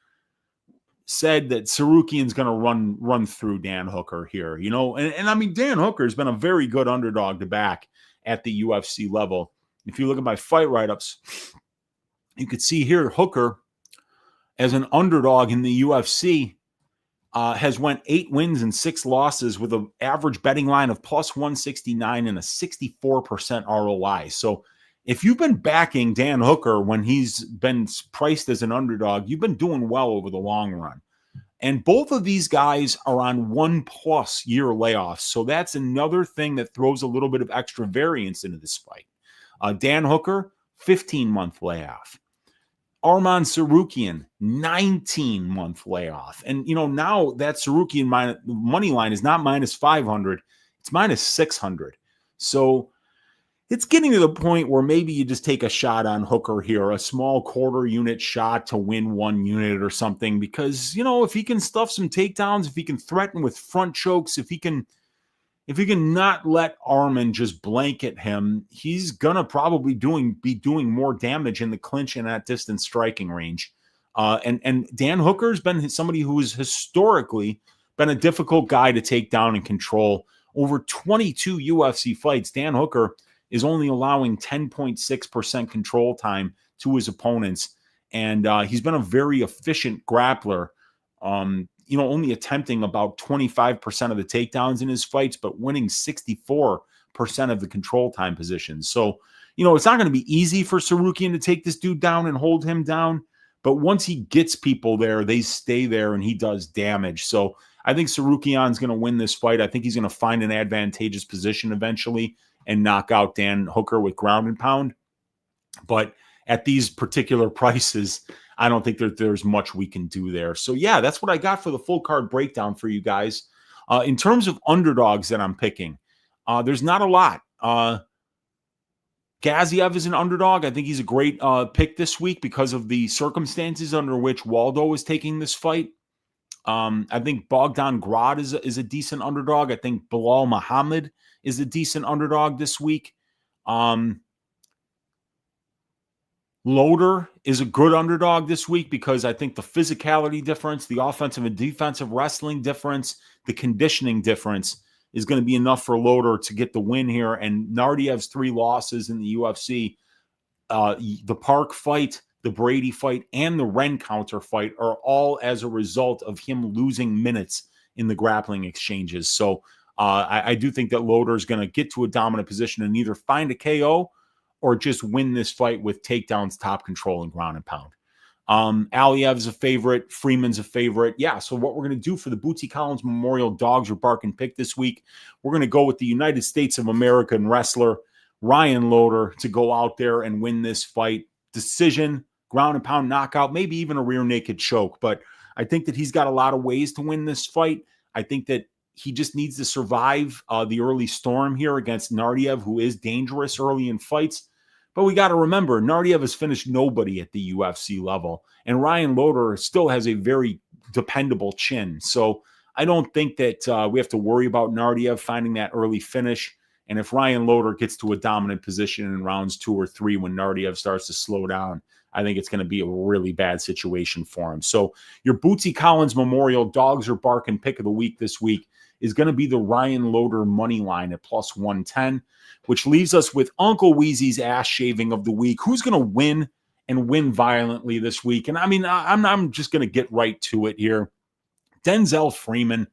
Speaker 2: said that Tsarukyan's going to run through Dan Hooker here, and Dan Hooker has been a very good underdog to back at the UFC level. If you look at my fight write-ups, you could see here Hooker as an underdog in the UFC has went 8 wins and 6 losses with an average betting line of plus 169 and a 64% ROI. So if you've been backing Dan Hooker when he's been priced as an underdog, you've been doing well over the long run. And both of these guys are on 1+ year layoffs. So that's another thing that throws a little bit of extra variance into this fight. Dan Hooker, 15-month layoff. Arman Tsarukyan, 19-month layoff. And, now that Tsarukyan money line is not minus 500, it's minus 600. So it's getting to the point where maybe you just take a shot on Hooker here, a small quarter unit shot to win 1 unit or something, because, if he can stuff some takedowns, if he can threaten with front chokes, if he can not let Arman just blanket him, he's going to probably be doing more damage in the clinch and at distance striking range. And Dan Hooker's been somebody who's historically been a difficult guy to take down and control. Over 22 UFC fights, Dan Hooker is only allowing 10.6% control time to his opponents. And he's been a very efficient grappler, only attempting about 25% of the takedowns in his fights, but winning 64% of the control time positions. So, it's not going to be easy for Tsarukyan to take this dude down and hold him down. But once he gets people there, they stay there and he does damage. So I think Tsarukyan's going to win this fight. I think he's going to find an advantageous position eventually and knock out Dan Hooker with ground and pound. But at these particular prices, I don't think that there's much we can do there. So, yeah, that's what I got for the full card breakdown for you guys. In terms of underdogs that I'm picking, there's not a lot. Gaziev is an underdog. I think he's a great pick this week because of the circumstances under which Waldo is taking this fight. I think Bogdan Grad is a decent underdog. I think Bilal Muhammad is a decent underdog this week. Loder is a good underdog this week because I think the physicality difference, the offensive and defensive wrestling difference, the conditioning difference is going to be enough for Loder to get the win here. And Naurdiev's 3 losses in the UFC, the Park fight, the Brady fight, and the Rencounter fight are all as a result of him losing minutes in the grappling exchanges. So I do think that Loder is going to get to a dominant position and either find a KO or just win this fight with takedowns, top control, and ground and pound. Aliev's a favorite. Freeman's a favorite. Yeah, so what we're going to do for the Bootsy Collins Memorial Dogs or Bark and Pick this week, we're going to go with the United States of American wrestler Ryan Loder to go out there and win this fight. Decision, ground and pound knockout, maybe even a rear naked choke. But I think that he's got a lot of ways to win this fight. I think that he just needs to survive the early storm here against Naurdiev, who is dangerous early in fights. But we got to remember, Naurdiev has finished nobody at the UFC level, and Ryan Loder still has a very dependable chin. So I don't think that we have to worry about Naurdiev finding that early finish. And if Ryan Loder gets to a dominant position in rounds 2 or 3 when Naurdiev starts to slow down, I think it's going to be a really bad situation for him. So your Bootsy Collins Memorial Dogs or Bark and Pick of the week this week is going to be the Ryan Loder money line at plus 110, which leaves us with Uncle Weezy's ass shaving of the week. Who's going to win and win violently this week? And I mean, I'm just going to get right to it here. Denzel Freeman.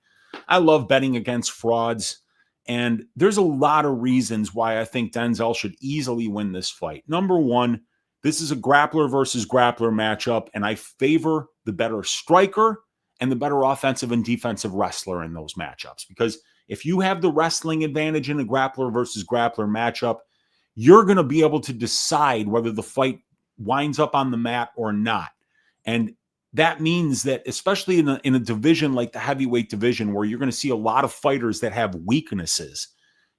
Speaker 2: I love betting against frauds. And there's a lot of reasons why I think Denzel should easily win this fight. Number one, this is a grappler versus grappler matchup, and I favor the better striker and the better offensive and defensive wrestler in those matchups. Because if you have the wrestling advantage in a grappler versus grappler matchup, you're going to be able to decide whether the fight winds up on the mat or not. And that means that, especially in a division like the heavyweight division, where you're going to see a lot of fighters that have weaknesses,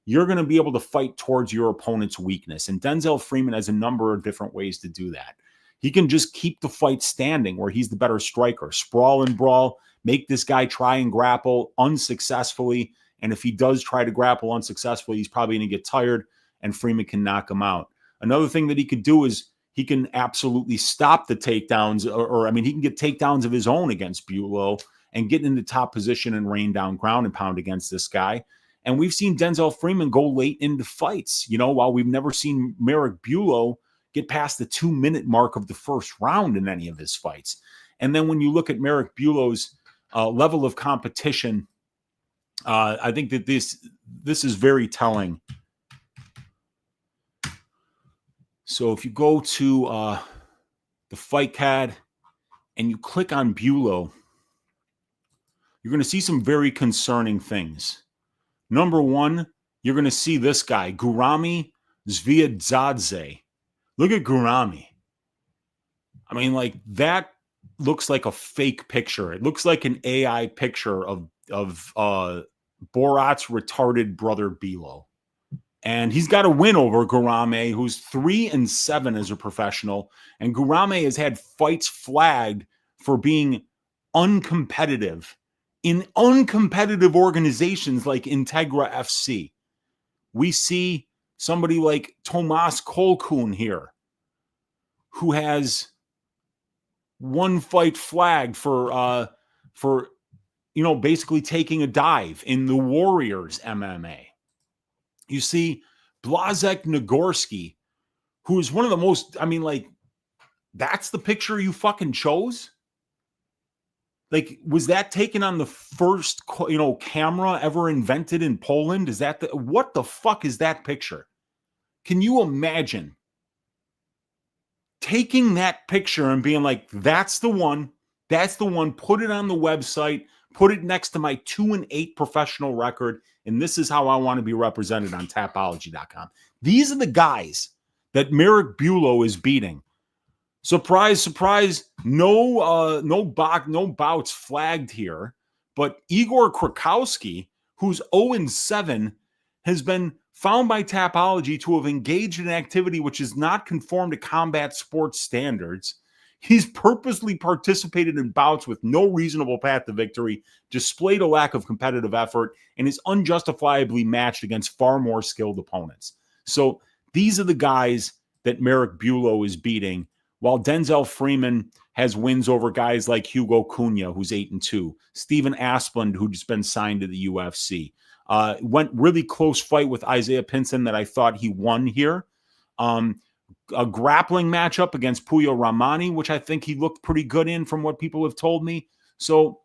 Speaker 2: you're going to be able to fight towards your opponent's weakness. And Denzel Freeman has a number of different ways to do that. He can just keep the fight standing where he's the better striker, sprawl and brawl, make this guy try and grapple unsuccessfully. And if he does try to grapple unsuccessfully, he's probably going to get tired and Freeman can knock him out. Another thing that he could do is he can absolutely stop the takedowns, or he can get takedowns of his own against Bulo and get into top position and rain down ground and pound against this guy. And we've seen Denzel Freeman go late into fights, while we've never seen Merrick Bulo get past the 2-minute mark of the first round in any of his fights. And then when you look at Merrick Bulo's level of competition, I think that this is very telling. So if you go to the fight CAD and you click on Bulo, you're going to see some very concerning things. Number one, you're going to see this guy, Gurami Zviadzadze. Look at Gurami. That looks like a fake picture. It looks like an AI picture of Borat's retarded brother Bilo. And he's got a win over Gurame, who's 3-7 as a professional. And Gurame has had fights flagged for being uncompetitive in uncompetitive organizations like Integra FC. We see somebody like Tomas Kolkun here, who has one fight flagged for basically taking a dive in the Warriors MMA. You see Blazek Nagorsky, who is one of the most, that's the picture you fucking chose? Was that taken on the first, camera ever invented in Poland? What the fuck is that picture? Can you imagine taking that picture and being like, that's the one, put it on the website, put it next to my 2-8 professional record, and this is how I want to be represented on Tapology.com. These are the guys that Merrick Bulo is beating. Surprise, surprise, no bouts flagged here, but Igor Krakowski, who's 0-7, has been found by Tapology to have engaged in activity which is not conform to combat sports standards. He's purposely participated in bouts with no reasonable path to victory, displayed a lack of competitive effort, and is unjustifiably matched against far more skilled opponents. So these are the guys that Merrick Bulo is beating, while Denzel Freeman has wins over guys like Hugo Cunha, who's 8-2, Stephen Asplund, who's been signed to the UFC. Went really close fight with Isaiah Pinson that I thought he won here. A grappling matchup against Puyo Ramani, which I think he looked pretty good in from what people have told me. So,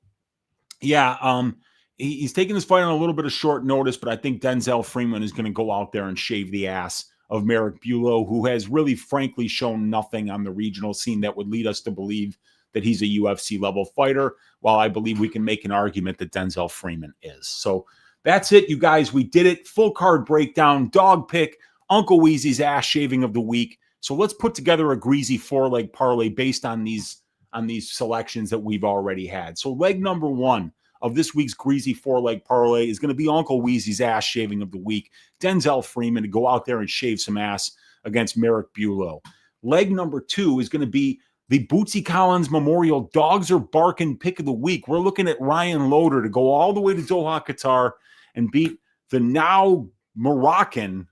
Speaker 2: yeah, he's taking this fight on a little bit of short notice, but I think Denzel Freeman is going to go out there and shave the ass of Merrick Bulo, who has really, frankly, shown nothing on the regional scene that would lead us to believe that he's a UFC level fighter, while I believe we can make an argument that Denzel Freeman is. So that's it, you guys. We did it. Full card breakdown, dog pick, Uncle Weezy's ass shaving of the week. So let's put together a Greasy 4-leg parlay based on these selections that we've already had. So leg number 1 of this week's Greasy 4-leg parlay is going to be Uncle Weezy's ass shaving of the week. Denzel Freeman to go out there and shave some ass against Merrick Bulo. Leg number 2 is going to be the Bootsy Collins Memorial Dogs Are Barking pick of the week. We're looking at Ryan Loder to go all the way to Doha, Qatar and beat the now Moroccan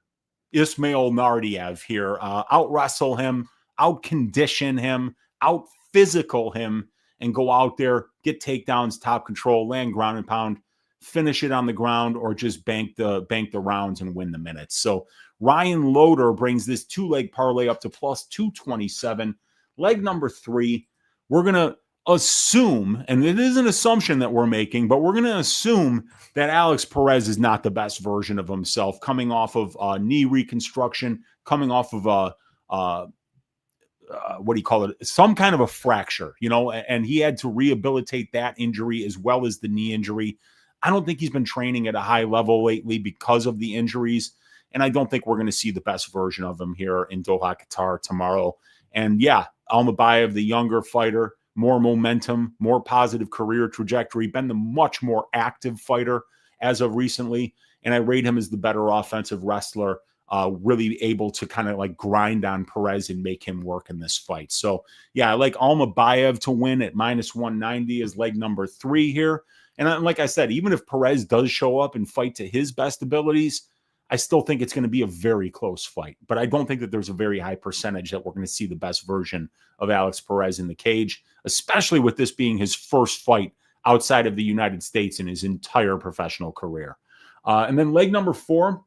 Speaker 2: Ismail Naurdiev here. Out wrestle him, out condition him, out physical him, and go out there, get takedowns, top control, land ground and pound, finish it on the ground, or just bank the rounds and win the minutes. So Ryan Loder brings this 2-leg parlay up to plus 227. Leg number 3, we're going to assume, and it is an assumption that we're making, but we're going to assume that Alex Perez is not the best version of himself, coming off of knee reconstruction, coming off of what do you call it? Some kind of a fracture, and he had to rehabilitate that injury as well as the knee injury. I don't think he's been training at a high level lately because of the injuries, and I don't think we're going to see the best version of him here in Doha, Qatar tomorrow. And yeah, Almabayev, the younger fighter, more momentum, more positive career trajectory, been the much more active fighter as of recently. And I rate him as the better offensive wrestler, really able to kind of like grind on Perez and make him work in this fight. So yeah, I like Almabayev to win at minus 190 as leg number 3 here. And like I said, even if Perez does show up and fight to his best abilities, I still think it's going to be a very close fight, but I don't think that there's a very high percentage that we're going to see the best version of Alex Perez in the cage, especially with this being his first fight outside of the United States in his entire professional career. And then leg number 4,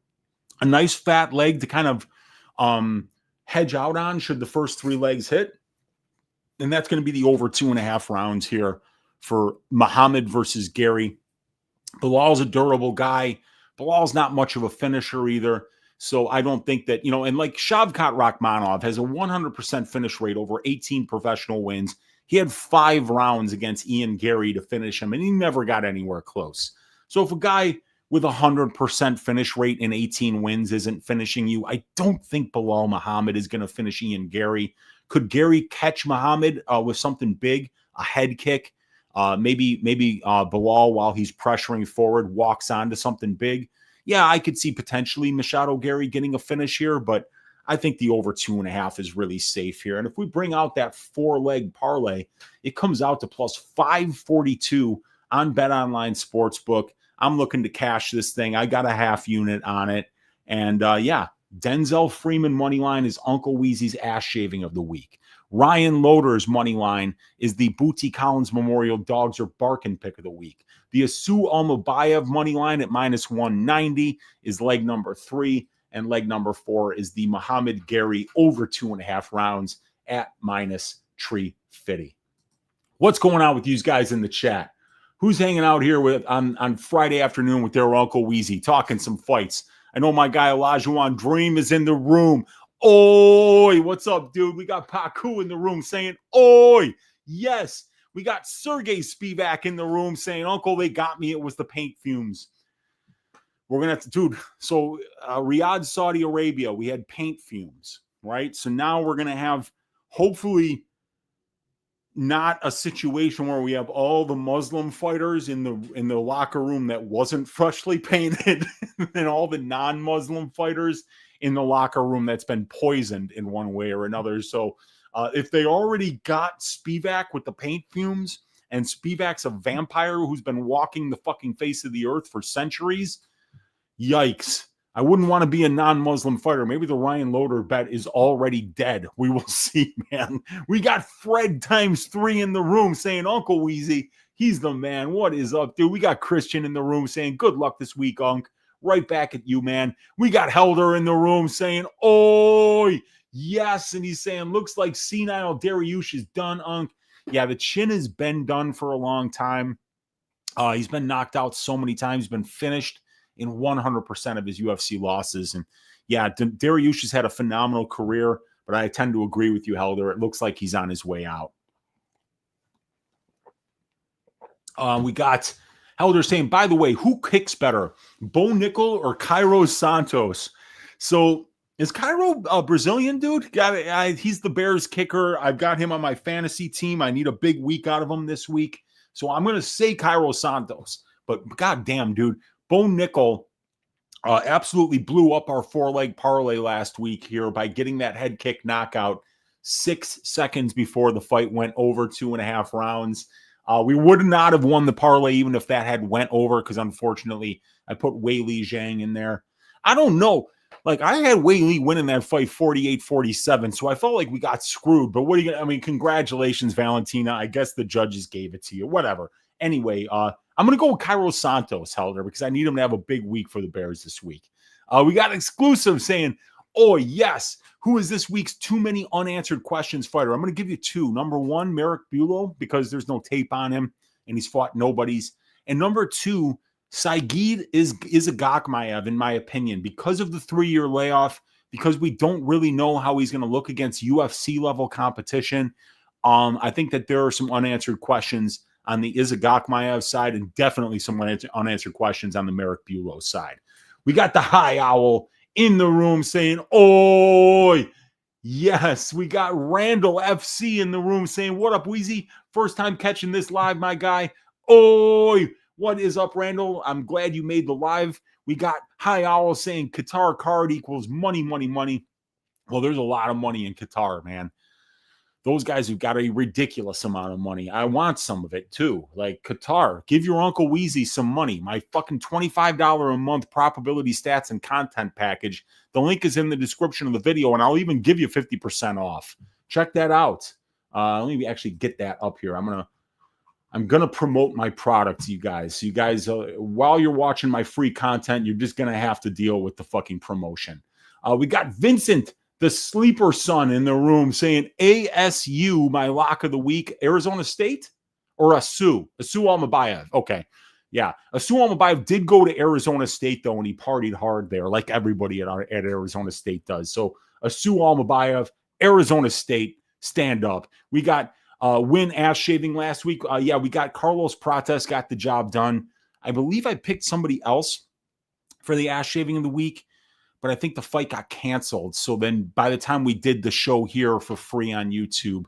Speaker 2: a nice fat leg to kind of hedge out on should the first 3 legs hit. And that's going to be the over 2.5 rounds here for Muhammad versus Gary. Bilal's a durable guy. Bilal's not much of a finisher either. So I don't think that, and like Shavkat Rakhmonov has a 100% finish rate over 18 professional wins. He had 5 rounds against Ian Gary to finish him, and he never got anywhere close. So if a guy with a 100% finish rate and 18 wins isn't finishing you, I don't think Bilal Muhammad is going to finish Ian Gary. Could Gary catch Muhammad with something big, a head kick? Maybe Bilal, while he's pressuring forward, walks onto something big. Yeah, I could see potentially Machado Gary getting a finish here, but I think the over 2.5 is really safe here. And if we bring out that 4-leg parlay, it comes out to plus 542 on BetOnline Sportsbook. I'm looking to cash this thing. I got a half unit on it. And yeah, Denzel Freeman money line is Uncle Weezy's ass shaving of the week. Ryan Loder's money line is the Bootsy Collins Memorial Dogs Are Barking pick of the week. The Asu Almabayev money line at minus 190 is leg number 3. And leg number 4 is the Muhammad Gary over 2.5 rounds at minus 350. What's going on with you guys in the chat? Who's hanging out here with on Friday afternoon with their Uncle Weezy, talking some fights? I know my guy Olajuwon Dream is in the room. Oi, what's up, dude? We got Paku in the room saying, oi, yes. We got Sergey Spivak in the room saying, Uncle, they got me. It was the paint fumes. We're going to have to, dude. So Riyadh, Saudi Arabia, we had paint fumes, right? So now we're going to have, hopefully, not a situation where we have all the Muslim fighters in the locker room that wasn't freshly painted and all the non-Muslim fighters in the locker room that's been poisoned in one way or another. So if they already got Spivak with the paint fumes, and Spivak's a vampire who's been walking the fucking face of the earth for centuries, yikes. I wouldn't want to be a non-Muslim fighter. Maybe the Ryan Loder bet is already dead. We will see, man. We got Fred ×3 in the room saying, Uncle Weezy, he's the man. What is up, dude? We got Christian in the room saying, good luck this week, Unc. Right back at you, man. We got Helder in the room saying, oi, yes. And he's saying, looks like senile Dariush is done, Unc. Yeah, the chin has been done for a long time. He's been knocked out so many times, been finished in 100% of his UFC losses. And yeah, Dariush has had a phenomenal career, but I tend to agree with you, Helder. It looks like he's on his way out. We got Helder saying, by the way, who kicks better, Bo Nickel or Cairo Santos? So is Cairo a Brazilian dude? He's the Bears kicker. I've got him on my fantasy team. I need a big week out of him this week. So I'm going to say Cairo Santos. But goddamn, dude, Bo Nickel absolutely blew up our 4-leg parlay last week here by getting that head kick knockout 6 seconds before the fight went over 2.5 rounds. We would not have won the parlay even if that had went over, because unfortunately I put Wei Li Zhang in there. I don't know. Like, I had Wei Li winning that fight 48-47, so I felt like we got screwed. But what are you gonna, I mean, congratulations, Valentina. I guess the judges gave it to you. Whatever. Anyway, I'm going to go with Cairo Santos, Helder, because I need him to have a big week for the Bears this week. We got exclusive saying, oh, yes, who is this week's too many unanswered questions fighter? I'm going to give you 2. Number 1, Merrick Bulo, because there's no tape on him, and he's fought nobodies. And number 2, Saigid Izagakhmaev, in my opinion, because of the 3-year layoff, because we don't really know how he's going to look against UFC-level competition. I think that there are some unanswered questions on the Izagakhmaev side, and definitely some unanswered questions on the Merrick Bulo side. We got the High Owl in the room saying, "Oi!" Yes, we got Randall FC in the room saying, "What up, Weezy? First time catching this live, my guy. Oi! What is up, Randall? I'm glad you made the live." We got High Owl saying Qatar card equals money, money, money. Well, there's a lot of money in Qatar, man. Those guys have got a ridiculous amount of money. I want some of it too. Like, Qatar, give your Uncle Weezy some money. My fucking $25 a month probability stats and content package. The link is in the description of the video, and I'll even give you 50% off. Check that out. Let me actually get that up here. I'm gonna promote my product to you guys. So you guys, while you're watching my free content, you're just gonna have to deal with the fucking promotion. We got Vincent, the sleeper son, in the room saying ASU, my lock of the week. Arizona State or Asu Almabayev. Okay. Yeah. Asu Almabayev did go to Arizona State, though, and he partied hard there, like everybody at Arizona State does. So Asu Almabayev, Arizona State, stand up. We got win ass shaving last week. Yeah, we got Carlos Prates, got the job done. I believe I picked somebody else for the ass shaving of the week, but I think the fight got canceled. So then by the time we did the show here for free on YouTube,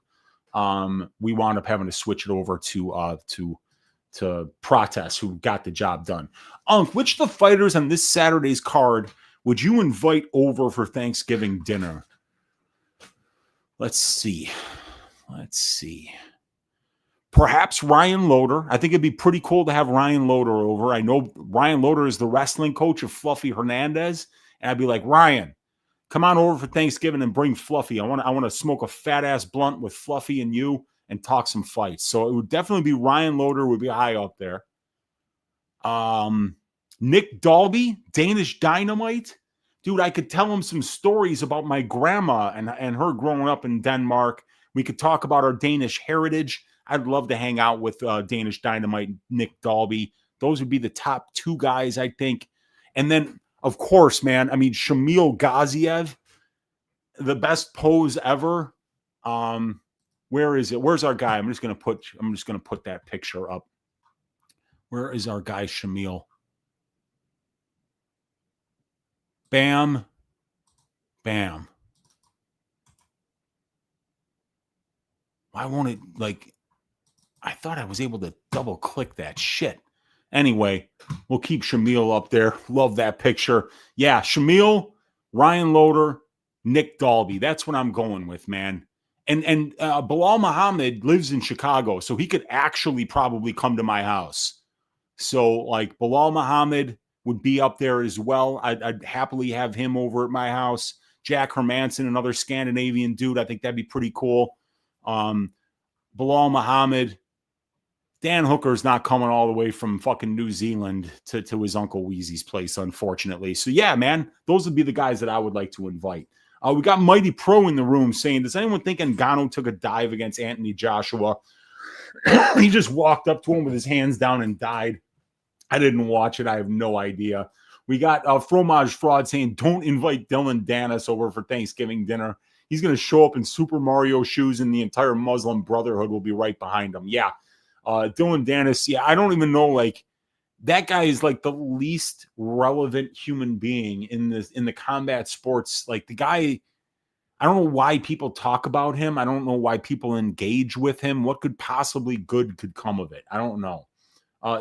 Speaker 2: we wound up having to switch it over to Prates, who got the job done. Which of the fighters on this Saturday's card would you invite over for Thanksgiving dinner? Let's see. Perhaps Ryan Loder. I think it'd be pretty cool to have Ryan Loder over. I know Ryan Loder is the wrestling coach of Fluffy Hernandez. And I'd be like, Ryan, come on over for Thanksgiving and bring Fluffy. I want to smoke a fat ass blunt with Fluffy and you and talk some fights. So it would definitely be Ryan Loder, would be high up there. Nick Dalby, Danish Dynamite. Dude, I could tell him some stories about my grandma and her growing up in Denmark. We could talk about our Danish heritage. I'd love to hang out with Danish Dynamite, Nick Dalby. Those would be the top 2 guys, I think. And then, of course, man, I mean, Shamil Gaziev, the best pose ever. Where is it? Where's our guy? I'm just gonna put that picture up. Where is our guy, Shamil? Bam. Bam. Why won't it, like, I thought I was able to double click that shit. Anyway, we'll keep Shamil up there. Love that picture. Yeah, Shamil, Ryan Loder, Nick Dalby. That's what I'm going with, man. And Bilal Muhammad lives in Chicago, so he could actually probably come to my house. So, like, Bilal Muhammad would be up there as well. I'd happily have him over at my house. Jack Hermansson, another Scandinavian dude. I think that'd be pretty cool. Bilal Muhammad. Dan Hooker's not coming all the way from fucking New Zealand to his Uncle Weezy's place, unfortunately. So, yeah, man, those would be the guys that I would like to invite. We got Mighty Pro in the room saying, does anyone think Ngannou took a dive against Anthony Joshua? He just walked up to him with his hands down and died. I didn't watch it. I have no idea. We got Fromage Fraud saying, don't invite Dylan Danis over for Thanksgiving dinner. He's going to show up in Super Mario shoes and the entire Muslim Brotherhood will be right behind him. Yeah. Dylan Danis, yeah, I don't even know, like, that guy is like the least relevant human being in the combat sports. Like, the guy, I don't know why people talk about him. I don't know why people engage with him. What could possibly good could come of it? I don't know.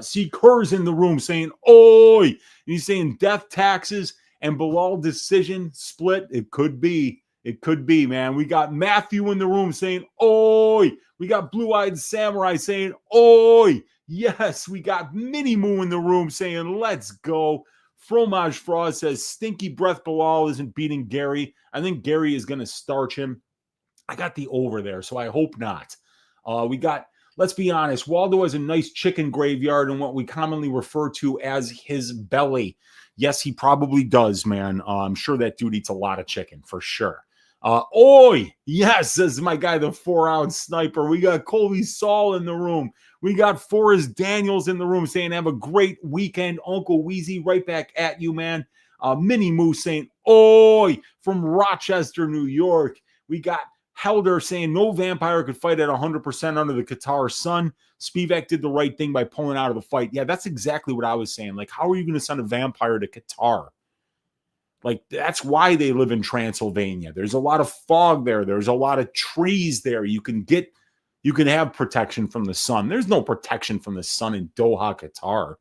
Speaker 2: See Kerr's in the room saying, oi! And he's saying death taxes and Bilal decision split. It could be. It could be, man. We got Matthew in the room saying, oi! We got Blue-Eyed Samurai saying, oi! Yes, we got Mini Moo in the room saying, let's go. Fromage Fraud says, stinky breath Bilal isn't beating Gary. I think Gary is going to starch him. I got the over there, so I hope not. We got, let's be honest, Waldo has a nice chicken graveyard and what we commonly refer to as his belly. Yes, he probably does, man. I'm sure that dude eats a lot of chicken, for sure. Oi! Yes, says my guy, the 4-ounce sniper. We got Colby Saul in the room. We got Forrest Daniels in the room saying, have a great weekend, Uncle Weezy. Right back at you, man. Mini Moose saying, oi! From Rochester, New York. We got Helder saying, no vampire could fight at 100% under the Qatar sun. Spivak did the right thing by pulling out of the fight. Yeah, that's exactly what I was saying. Like, how are you going to send a vampire to Qatar? Like, that's why they live in Transylvania. There's a lot of fog there. There's a lot of trees there. You can have protection from the sun. There's no protection from the sun in Doha, Qatar.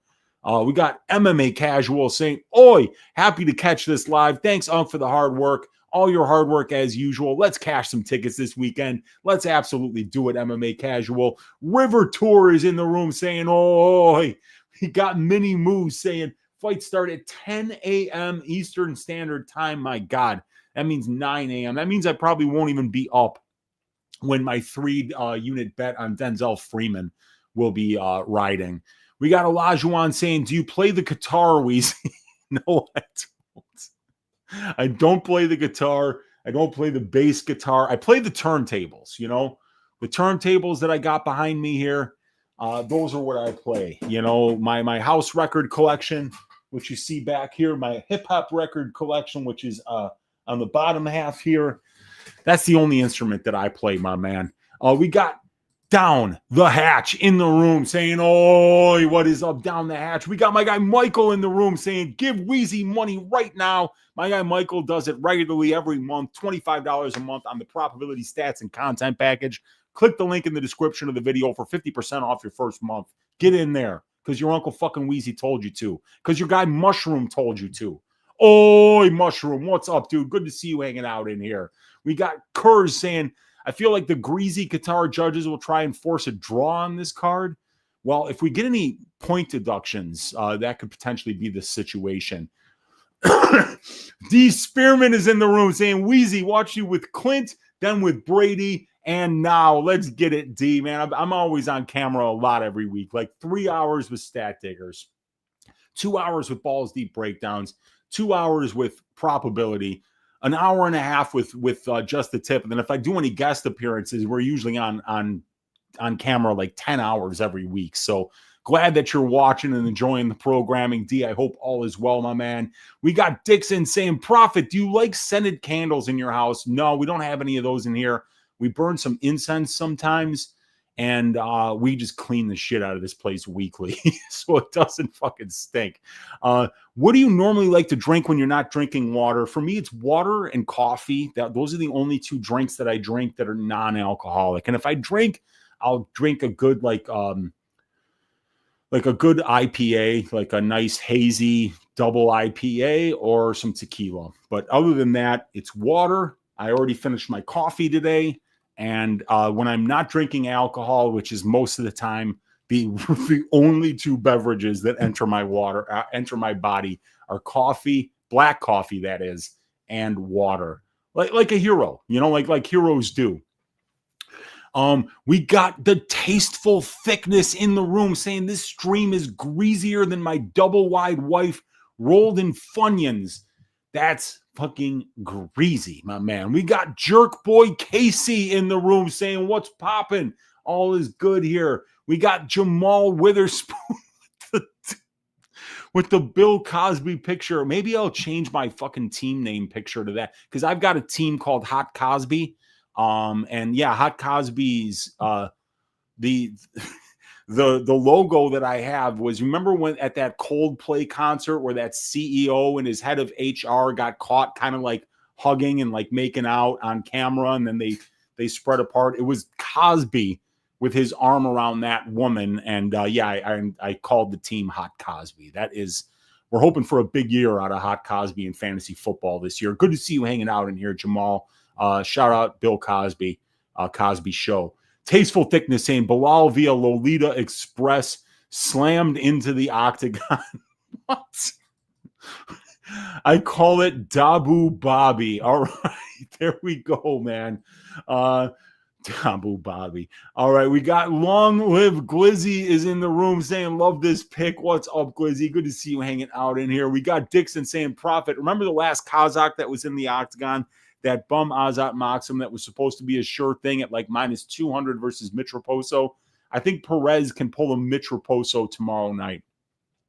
Speaker 2: We got MMA Casual saying, oi, happy to catch this live. Thanks, Unc, for the hard work. All your hard work as usual. Let's cash some tickets this weekend. Let's absolutely do it, MMA Casual. River Tour is in the room saying, oi. We got Mini Moose saying, fight start at 10 a.m. Eastern Standard Time. My God, that means 9 a.m. That means I probably won't even be up when my 3-unit bet on Denzel Freeman will be riding. We got Olajuwon saying, do you play the guitar, Weezy? No, I don't. I don't play the guitar. I don't play the bass guitar. I play the turntables, you know, the turntables that I got behind me here. Those are what I play. You know, my house record collection, which you see back here, my hip-hop record collection, which is on the bottom half here. That's the only instrument that I play, my man. We got Down the Hatch in the room saying, oh, what is up down the hatch? We got my guy Michael in the room saying, give Weezy money right now. My guy Michael does it regularly every month, $25 a month on the Probability Stats and Content Package. Click the link in the description of the video for 50% off your first month. Get in there because your Uncle fucking Weezy told you to. Because your guy Mushroom told you to. Oi, Mushroom, what's up, dude? Good to see you hanging out in here. We got Kurz saying, I feel like the greasy Qatar judges will try and force a draw on this card. Well, if we get any point deductions, that could potentially be the situation. D. Spearman is in the room saying, Weezy, watch you with Clint, then with Brady, and now let's get it, D, man. I'm always on camera a lot every week, like 3 hours with Stat Diggers, 2 hours with Balls Deep Breakdowns, 2 hours with Probability, an hour and a half with Just the Tip. And then if I do any guest appearances, we're usually on camera like 10 hours every week. So glad that you're watching and enjoying the programming. D, I hope all is well, my man. We got Dixon saying, Prophet, do you like scented candles in your house? No, we don't have any of those in here. We burn some incense sometimes, and we just clean the shit out of this place weekly so it doesn't fucking stink. What do you normally like to drink when you're not drinking water? For me, it's water and coffee. Those are the only two drinks that I drink that are non-alcoholic. And if I drink, I'll drink a good like a good IPA, like a nice hazy double IPA or some tequila. But other than that, it's water. I already finished my coffee today. And when I'm not drinking alcohol, which is most of the time, the only two beverages that enter my body are coffee, black coffee, that is, and water. Like a hero, you know, like heroes do. We got the Tasteful Thickness in the room saying this stream is greasier than my double-wide wife rolled in Funyuns. That's fucking greasy, my man. We got Jerk Boy Casey in the room saying, what's popping? All is good here. We got Jamal Witherspoon with the Bill Cosby picture. Maybe I'll change my fucking team name picture to that, because I've got a team called Hot Cosby. And yeah, Hot Cosby's the logo that I have was, remember when at that Coldplay concert where that CEO and his head of HR got caught kind of like hugging and like making out on camera, and then they spread apart. It was Cosby with his arm around that woman. And I called the team Hot Cosby. That is, we're hoping for a big year out of Hot Cosby in fantasy football this year. Good to see you hanging out in here, Jamal. Shout out Bill Cosby, Cosby Show. Tasteful Thickness saying Bilal via Lolita Express slammed into the octagon. What? I call it Dabu Bobby. All right, there we go, man. Dabu Bobby. All right, we got Long Live Glizzy is in the room saying, love this pick. What's up, Glizzy? Good to see you hanging out in here. We got Dixon saying profit. Remember the last Kazakh that was in the octagon? That bum Azat Maxim that was supposed to be a sure thing at like -200 versus Mitroposo. I think Perez can pull a Mitroposo tomorrow night.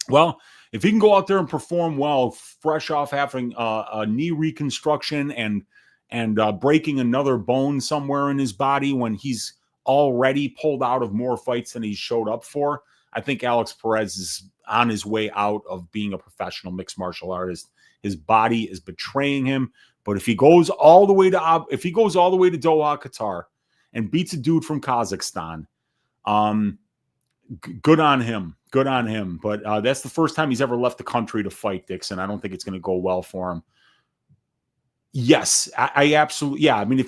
Speaker 2: Well, if he can go out there and perform well, fresh off having a knee reconstruction and breaking another bone somewhere in his body when he's already pulled out of more fights than he showed up for, I think Alex Perez is on his way out of being a professional mixed martial artist. His body is betraying him. But if he goes all the way to Doha, Qatar, and beats a dude from Kazakhstan, good on him. Good on him. But that's the first time he's ever left the country to fight, Dixon. I don't think it's going to go well for him. Yes, I absolutely. Yeah, I mean,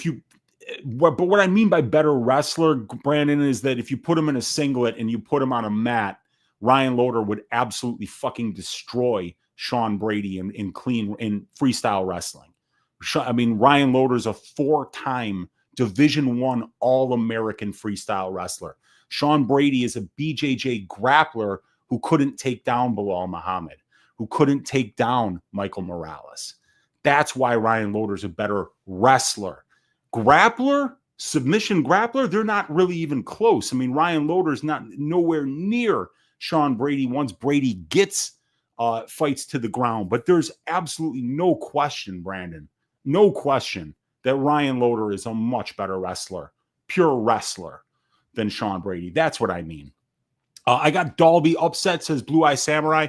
Speaker 2: but what I mean by better wrestler, Brandon, is that if you put him in a singlet and you put him on a mat, Ryan Loder would absolutely fucking destroy Sean Brady in freestyle wrestling. I mean, Ryan Loder's a 4-time Division I All-American freestyle wrestler. Sean Brady is a BJJ grappler who couldn't take down Bilal Muhammad, who couldn't take down Michael Morales. That's why Ryan Loder's a better wrestler. Grappler, submission grappler, they're not really even close. I mean, Ryan Loder's nowhere near Sean Brady once Brady gets fights to the ground. But there's absolutely no question, Brandon, no question that Ryan Loder is a much better wrestler, pure wrestler, than Sean Brady. That's what I mean. I got Dalby upset, says Blue Eye Samurai.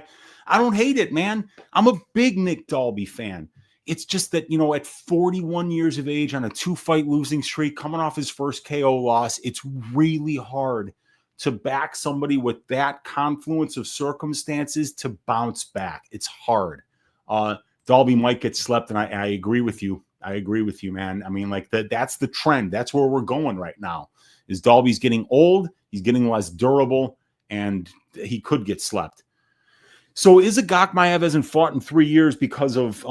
Speaker 2: I don't hate it, man. I'm a big Nick Dalby fan. It's just that, at 41 years of age on a 2-fight losing streak, coming off his first KO loss, it's really hard to back somebody with that confluence of circumstances to bounce back. It's hard. Dalby might get slept, and I agree with you. I agree with you, man. I mean, like that's the trend. That's where we're going right now. Is Dalby's getting old, he's getting less durable, and he could get slept. So Izagakhmaev hasn't fought in 3 years because of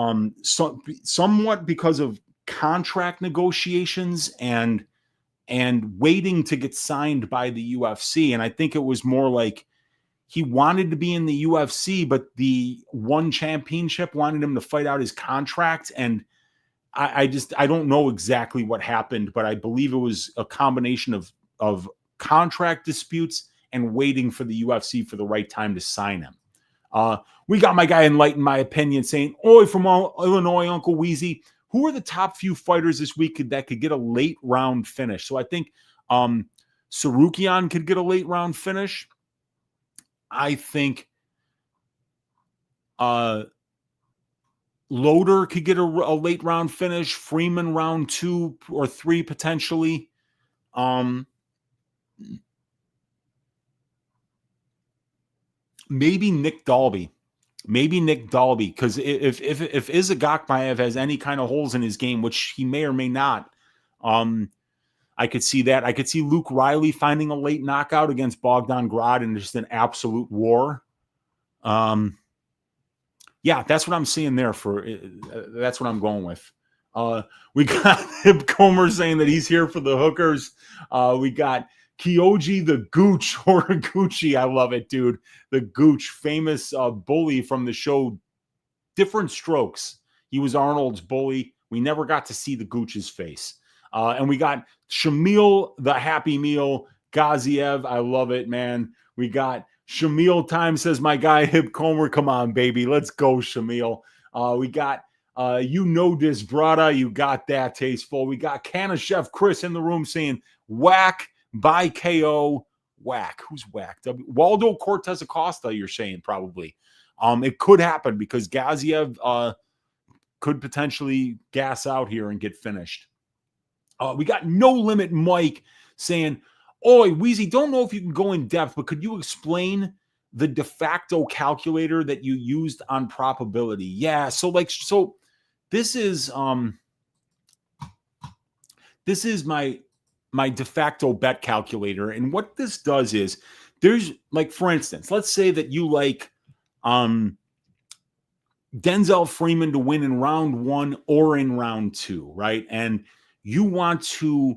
Speaker 2: somewhat because of contract negotiations and waiting to get signed by the UFC. And I think it was more like he wanted to be in the UFC, but the one championship wanted him to fight out his contract. And I don't know exactly what happened, but I believe it was a combination of contract disputes and waiting for the UFC for the right time to sign him. We got my guy Enlighten My Opinion saying, "Oi, from Illinois, Uncle Weezy, who are the top few fighters this week that could get a late round finish?" So I think Tsarukyan could get a late round finish. I think Loder could get a late round finish. Freeman round 2 or 3 potentially. Maybe Nick Dalby. Because if Izagakhmaev has any kind of holes in his game, which he may or may not, I could see that. I could see Luke Riley finding a late knockout against Bogdan Grad in just an absolute war. Yeah, that's what I'm seeing there. That's what I'm going with. We got Hip Comer saying that he's here for the hookers. We got Kyoji the Gooch, Horiguchi. I love it, dude. The Gooch, famous bully from the show Different Strokes. He was Arnold's bully. We never got to see the Gooch's face. And we got Shamil the Happy Meal, Gaziev. I love it, man. We got Shamil time says, my guy Hib Comer. Come on, baby. Let's go, Shamil. We got this, brada. You got that, Tasteful. We got Canna Chef Chris in the room saying, whack by KO. Whack. Who's whack? Waldo Cortes-Acosta, you're saying probably. It could happen because Gaziev could potentially gas out here and get finished. We got No Limit Mike saying, oi, Weezy, don't know if you can go in depth, but could you explain the de facto calculator that you used on probability? Yeah, so this is my de facto bet calculator, and what this does is there's like, for instance, let's say that you like Denzel Freeman to win in round 1 or in round 2, right? And you want to,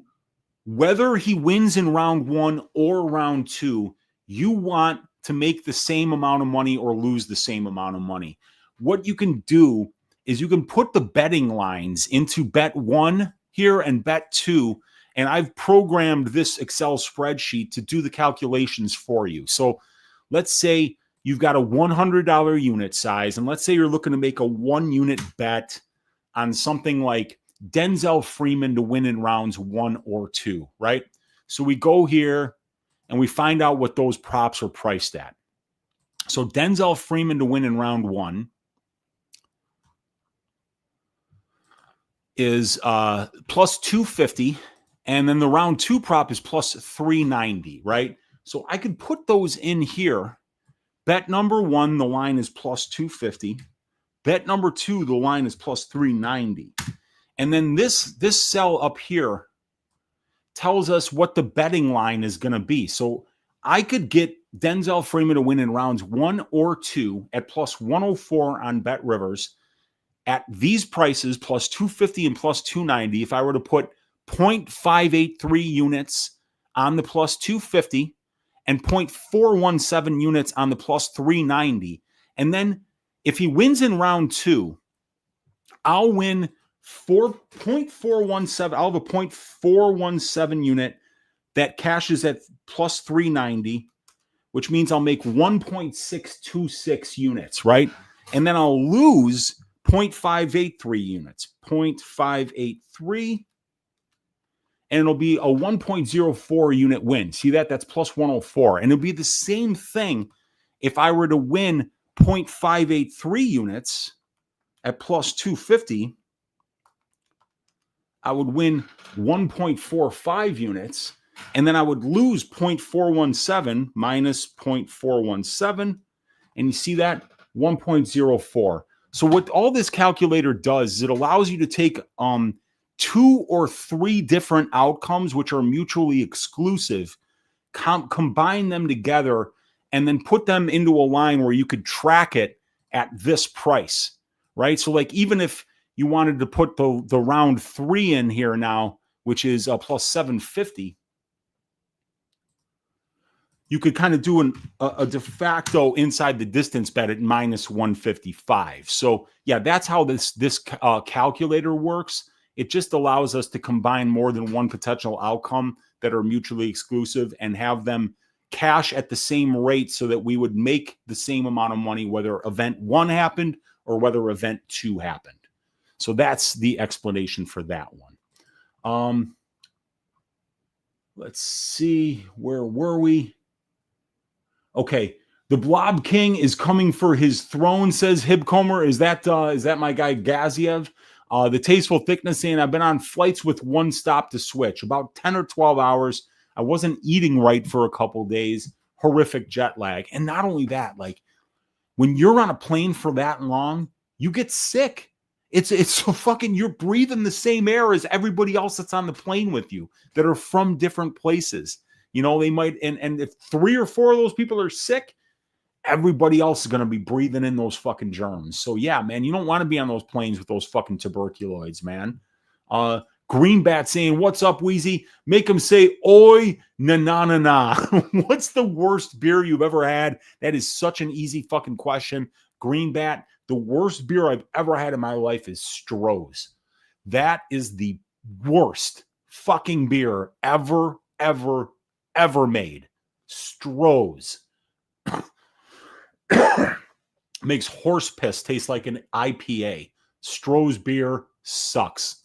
Speaker 2: whether he wins in round 1 or round 2, you want to make the same amount of money or lose the same amount of money. What you can do is you can put the betting lines into bet 1 here and bet 2, and I've programmed this Excel spreadsheet to do the calculations for you. So let's say you've got a $100 unit size, and let's say you're looking to make a 1-unit bet on something like Denzel Freeman to win in rounds 1 or 2, right? So we go here and we find out what those props are priced at. So Denzel Freeman to win in round 1 is plus 250, and then the round 2 prop is plus 390, right? So I could put those in here. Bet number 1, the line is plus 250. Bet number 2, the line is plus 390. And then this cell up here tells us what the betting line is going to be. So I could get Denzel Freeman to win in rounds 1 or 2 at plus 104 on Bet Rivers at these prices, plus 250 and plus 290. If I were to put 0.583 units on the plus 250 and 0.417 units on the plus 390. And then if he wins in round 2, I'll win 0.417. I'll have a 0.417 unit that cashes at plus 390, which means I'll make 1.626 units, right? And then I'll lose 0.583 units, 0.583, and it'll be a 1.04 unit win. See that? That's plus 104. And it'll be the same thing if I were to win 0.583 units at plus 250. I would win 1.45 units, and then I would lose 0.417 minus 0.417, and you see that? 1.04. So what all this calculator does is it allows you to take 2 or 3 different outcomes which are mutually exclusive, combine them together, and then put them into a line where you could track it at this price, right? So like even if you wanted to put the round 3 in here now, which is plus 750, you could kind of do a de facto inside the distance bet at minus 155. So yeah, that's how this calculator works. It just allows us to combine more than one potential outcome that are mutually exclusive and have them cash at the same rate so that we would make the same amount of money whether event 1 happened or whether event 2 happened. So that's the explanation for that one. Let's see, where were we? Okay, the Blob King is coming for his throne, says Hibcomer. Is that my guy Gaziev? The Tasteful Thickness saying, I've been on flights with one stop to switch, about 10 or 12 hours. I wasn't eating right for a couple days. Horrific jet lag. And not only that, like when you're on a plane for that long, you get sick. It's so fucking, you're breathing the same air as everybody else that's on the plane with you that are from different places. You know, they might, and if 3 or 4 of those people are sick, everybody else is going to be breathing in those fucking germs. So yeah, man, you don't want to be on those planes with those fucking tuberculoids, man. Greenbat saying, what's up, Weezy? Make him say, oi, na na na na. What's the worst beer you've ever had? That is such an easy fucking question. Greenbat, the worst beer I've ever had in my life is Stroh's. That is the worst fucking beer ever made. Stroh's. Makes horse piss taste like an IPA. Stroh's beer sucks.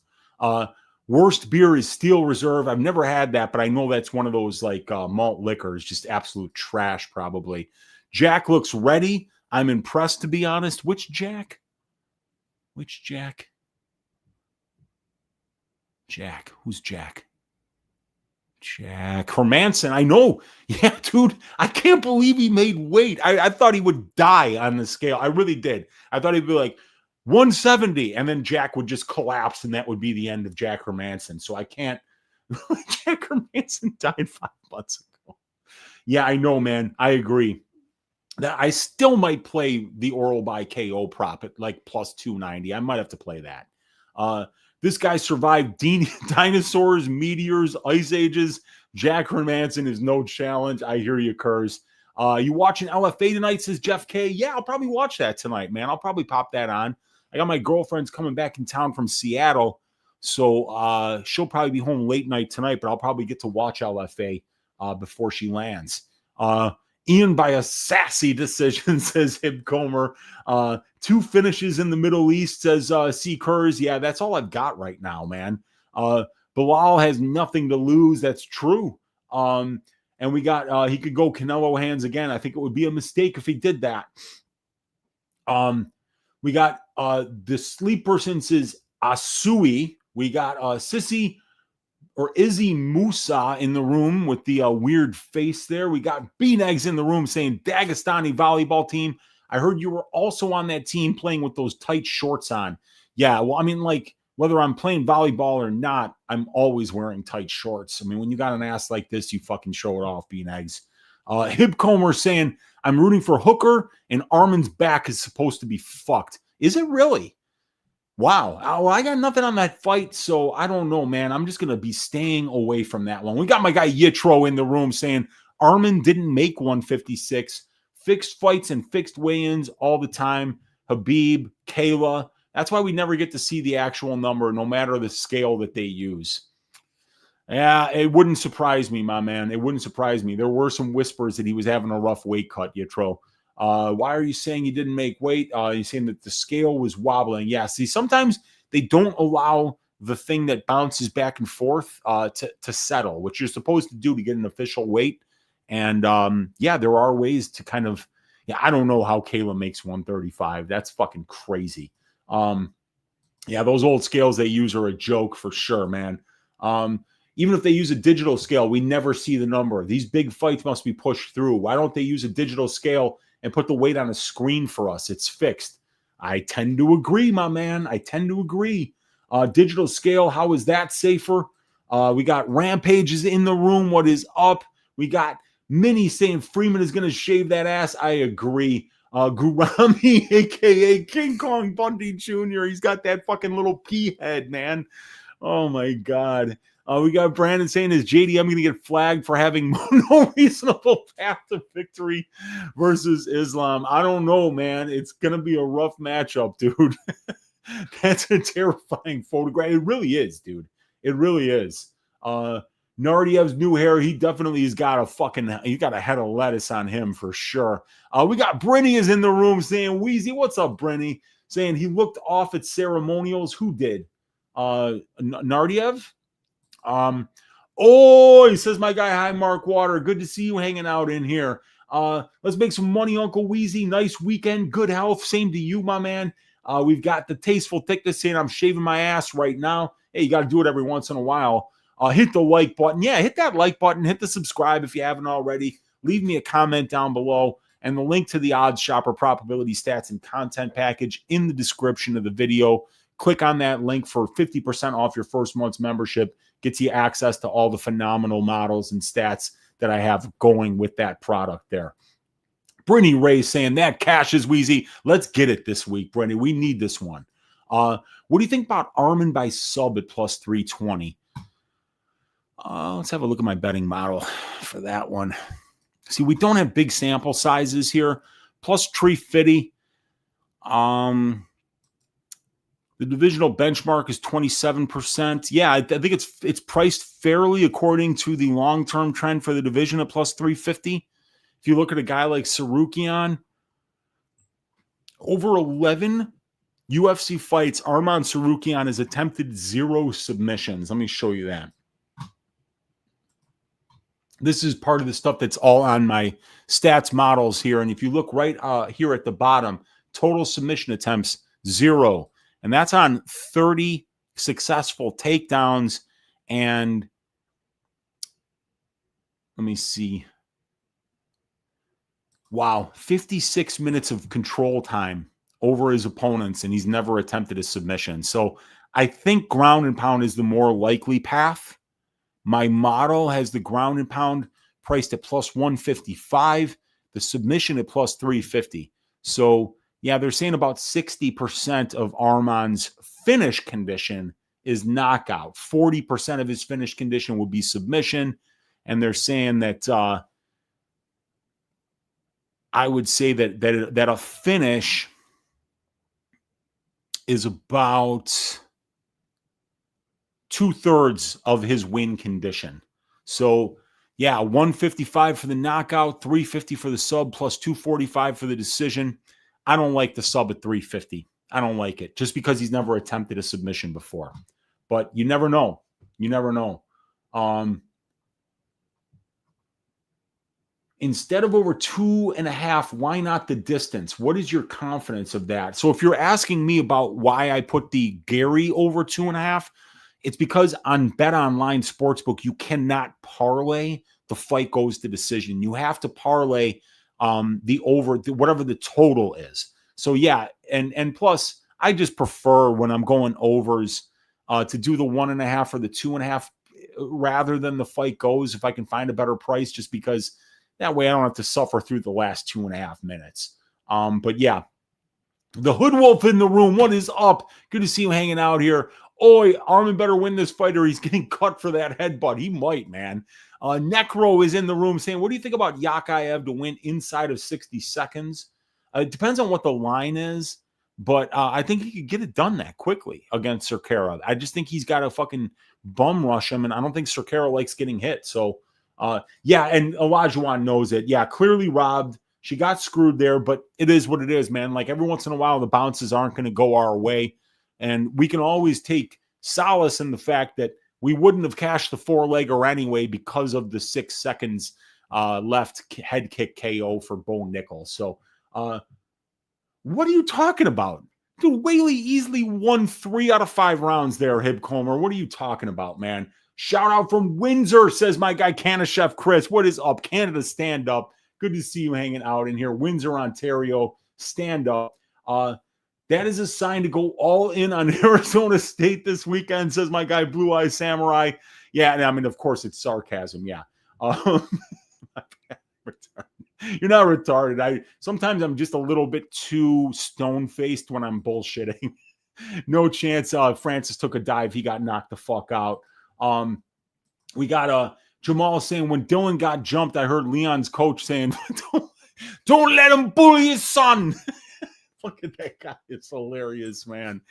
Speaker 2: Worst beer is Steel Reserve. I've never had that, but I know that's one of those like malt liquors, just absolute trash probably. Jack looks ready. I'm impressed, to be honest. Which Jack? Which Jack? Jack. Who's Jack? Jack Hermansson. I know. Yeah, dude. I can't believe he made weight. I thought he would die on the scale. I really did. I thought he'd be like 170, and then Jack would just collapse, and that would be the end of Jack Hermansson. So I can't. Jack Hermansson died 5 months ago. Yeah, I know, man. I agree. That I still might play the Orolbai KO prop at like plus 290. I might have to play that. This guy survived dinosaurs, meteors, ice ages. Jack Hermansson is no challenge. I hear you, Kurz. You watching LFA tonight, says Jeff K. Yeah, I'll probably watch that tonight, man. I'll probably pop that on. I got my girlfriend's coming back in town from Seattle, so she'll probably be home late night tonight, but I'll probably get to watch LFA before she lands. Ian by a sassy decision, says Hib Comer. 2 finishes in the Middle East, says C. Kurz. Yeah, that's all I've got right now, man. Bilal has nothing to lose. That's true. And we got, he could go Canelo hands again. I think it would be a mistake if he did that. We got the sleep person says Asui. We got Sissy or Izzy Musa in the room with the weird face there. We got Bean Eggs in the room saying Dagestani volleyball team. I heard you were also on that team playing with those tight shorts on. Yeah, well, I mean, like, whether I'm playing volleyball or not, I'm always wearing tight shorts. I mean, when you got an ass like this, you fucking show it off, Bean Eggs. Hib Comer saying, I'm rooting for Hooker, and Armin's back is supposed to be fucked. Is it really? Wow. Well, I got nothing on that fight, so I don't know, man. I'm just going to be staying away from that one. We got my guy Yitro in the room saying Armin didn't make 156. Fixed fights and fixed weigh-ins all the time. Habib, Kayla. That's why we never get to see the actual number, no matter the scale that they use. Yeah, it wouldn't surprise me, my man. It wouldn't surprise me. There were some whispers that he was having a rough weight cut, Yitro. Why are you saying he didn't make weight? He's saying that the scale was wobbling. Yeah, see, sometimes they don't allow the thing that bounces back and forth to settle, which you're supposed to do to get an official weight. And, yeah, there are ways to kind of, yeah, I don't know how Kayla makes 135. That's fucking crazy. Yeah, those old scales they use are a joke for sure, man. Even if they use a digital scale, we never see the number. These big fights must be pushed through. Why don't they use a digital scale and put the weight on a screen for us? It's fixed. I tend to agree, my man. I tend to agree. Digital scale, how is that safer? We got Rampages in the room. What is up? We got Minnie saying Freeman is going to shave that ass. I agree. Gurami, a.k.a. King Kong Bundy Jr. He's got that fucking little pea head, man. Oh, my God. We got Brandon saying, is JDM going to get flagged for having no reasonable path to victory versus Islam? I don't know, man. It's going to be a rough matchup, dude. That's a terrifying photograph. It really is, dude. It really is. Naurdiev's new hair, he definitely has got he got a head of lettuce on him for sure. We got Brenny is in the room saying, Weezy, what's up, Brenny? Saying he looked off at ceremonials. Who did? Naurdiev? He says, my guy, hi, Mark Water. Good to see you hanging out in here. Let's make some money, Uncle Weezy. Nice weekend. Good health. Same to you, my man. We've got the Tasteful Thickness saying I'm shaving my ass right now. Hey, you got to do it every once in a while. Hit the like button. Yeah, hit that like button. Hit the subscribe if you haven't already. Leave me a comment down below. And the link to the Odds Shopper probability stats and content package in the description of the video. Click on that link for 50% off your first month's membership. Gets you access to all the phenomenal models and stats that I have going with that product there. Brittany Ray saying that cash is Weezy. Let's get it this week, Brittany. We need this one. What do you think about Armin by sub at plus 320? Let's have a look at my betting model for that one. See, we don't have big sample sizes here. Plus 350. The divisional benchmark is 27%. Yeah, I think it's priced fairly according to the long-term trend for the division at plus 350. If you look at a guy like Tsarukyan, Over 11 UFC fights, Arman Tsarukyan has attempted 0 submissions. Let me show you that. This is part of the stuff that's all on my stats models here. And if you look right here at the bottom, total submission attempts, 0. And that's on 30 successful takedowns. And let me see. Wow, 56 minutes of control time over his opponents, and he's never attempted a submission. So I think ground and pound is the more likely path. My model has the ground and pound priced at plus 155, the submission at plus 350. So, yeah, they're saying about 60% of Arman's finish condition is knockout. 40% of his finish condition would be submission. And they're saying that I would say that a finish is about 2/3 of his win condition. So, yeah, 155 for the knockout, 350 for the sub, plus 245 for the decision. I don't like the sub at 350. I don't like it just because he's never attempted a submission before. But you never know. You never know. Instead of over 2.5, why not the distance? What is your confidence of that? So if you're asking me about why I put the Gary over 2.5, it's because on Bet Online Sportsbook, you cannot parlay the fight goes to decision. You have to parlay the over, whatever the total is. So yeah, and plus, I just prefer when I'm going overs to do the 1.5 or the 2.5 rather than the fight goes if I can find a better price, just because that way I don't have to suffer through the last 2.5 minutes. But yeah, the Hood Wolf in the room. What is up? Good to see you hanging out here. Oi, Arman better win this fight or he's getting cut for that headbutt. He might, man. Necro is in the room saying, what do you think about Yakhyaev to win inside of 60 seconds? It depends on what the line is, but I think he could get it done that quickly against Cerqueira. I just think he's got to fucking bum rush him, and I don't think Cerqueira likes getting hit. So, yeah, and Olajuwon knows it. Yeah, clearly robbed. She got screwed there, but it is what it is, man. Like every once in a while, the bounces aren't going to go our way. And we can always take solace in the fact that we wouldn't have cashed the 4-legger anyway because of the 6 seconds left head kick KO for Bo Nickel. So what are you talking about? Dude, Whaley easily won 3 out of 5 rounds there, Hib Comer. What are you talking about, man? Shout out from Windsor, says my guy, Canada Chef Chris. What is up? Canada, stand up. Good to see you hanging out in here. Windsor, Ontario, stand up. That is a sign to go all in on Arizona State this weekend, says my guy, Blue Eye Samurai. Yeah, I mean, of course, it's sarcasm. Yeah. You're not retarded. Sometimes I'm just a little bit too stone-faced when I'm bullshitting. No chance. Francis took a dive. He got knocked the fuck out. We got Jamal saying, when Dylan got jumped, I heard Leon's coach saying, don't let him bully his son. Look at that guy. It's hilarious, man.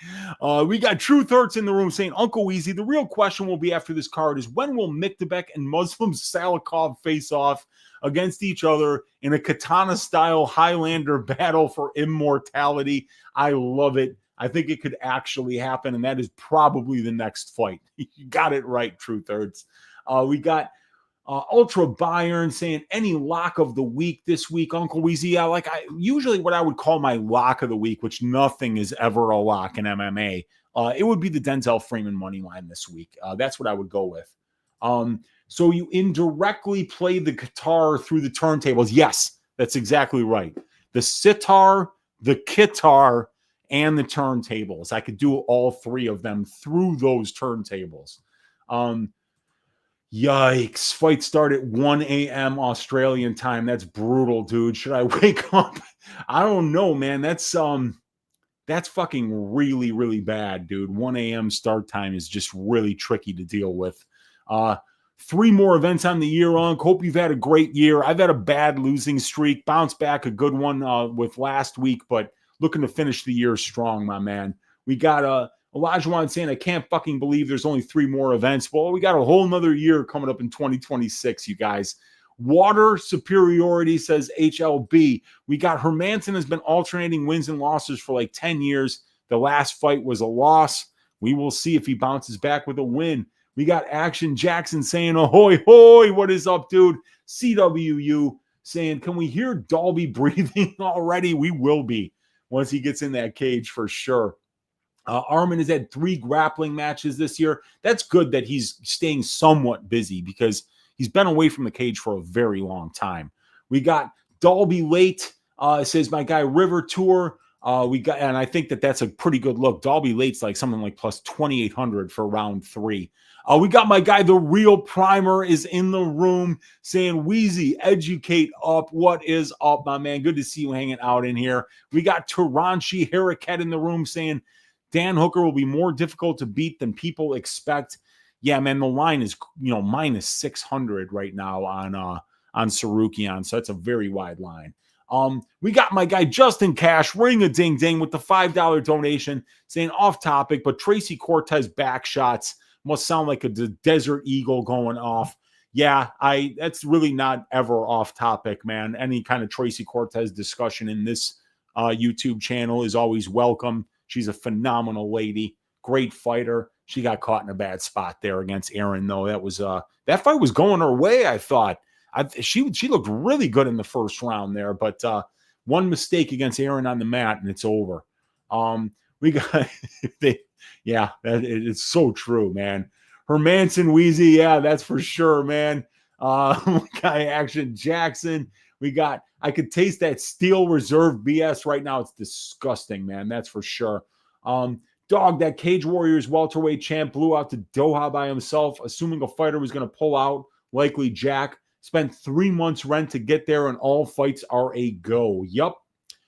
Speaker 2: We got Truth Hurts in the room saying, Uncle Weezy, the real question will be after this card is when will Miktabek and Muslim Salikov face off against each other in a katana-style Highlander battle for immortality? I love it. I think it could actually happen, and that is probably the next fight. You got it right, Truth Hurts. We got Ultra Bayern saying any lock of the week this week, Uncle Weezy. Yeah, usually what I would call my lock of the week, which nothing is ever a lock in MMA, it would be the Denzel Freeman money line this week. That's what I would go with. So you indirectly play the Qatar through the turntables. Yes, that's exactly right. The sitar, the Qatar, and the turntables. I could do all 3 of them through those turntables. Yikes. Fight start at 1 a.m. Australian time. That's brutal, dude. Should I wake up? I don't know, man. That's fucking really, really bad, dude. 1 a.m. start time is just really tricky to deal with. 3 more events on the year, Unc. Hope you've had a great year. I've had a bad losing streak. Bounced back a good one with last week, but looking to finish the year strong, my man. We got Olajuwon saying, I can't fucking believe there's only 3 more events. Well, we got a whole nother year coming up in 2026, you guys. Water superiority, says HLB. We got Hermansson has been alternating wins and losses for like 10 years. The last fight was a loss. We will see if he bounces back with a win. We got Action Jackson saying, ahoy, hoy, what is up, dude? CWU saying, can we hear Dalby breathing already? We will be once he gets in that cage for sure. Arman has had 3 grappling matches this year. That's good that he's staying somewhat busy because he's been away from the cage for a very long time. We got Dalby late, says my guy River Tour. And I think that's a pretty good look. Dalby late's like something like plus 2,800 for round 3. We got my guy, the Real Primer, is in the room saying, Weezy, educate up. What is up, my man? Good to see you hanging out in here. We got Taranchi Harakat in the room saying, Dan Hooker will be more difficult to beat than people expect. Yeah, man, the line is, minus 600 right now on Tsarukyan, so that's a very wide line. We got my guy Justin Cash, ring-a-ding-ding with the $5 donation, saying off topic, but Tracy Cortez back shots must sound like a Desert Eagle going off. Yeah, that's really not ever off topic, man. Any kind of Tracy Cortez discussion in this YouTube channel is always welcome. She's a phenomenal lady, great fighter. She got caught in a bad spot there against Aaron, though. That fight was going her way, I thought. She looked really good in the first round there, but one mistake against Aaron on the mat, and it's over. We got it's so true, man. Hermansson, Weezy, yeah, that's for sure, man. Guy Action Jackson. I could taste that Steel Reserve BS right now. It's disgusting, man. That's for sure. Dog, that Cage Warriors welterweight champ blew out to Doha by himself, assuming a fighter was going to pull out, likely Jack. Spent 3 months rent to get there, and all fights are a go. Yup.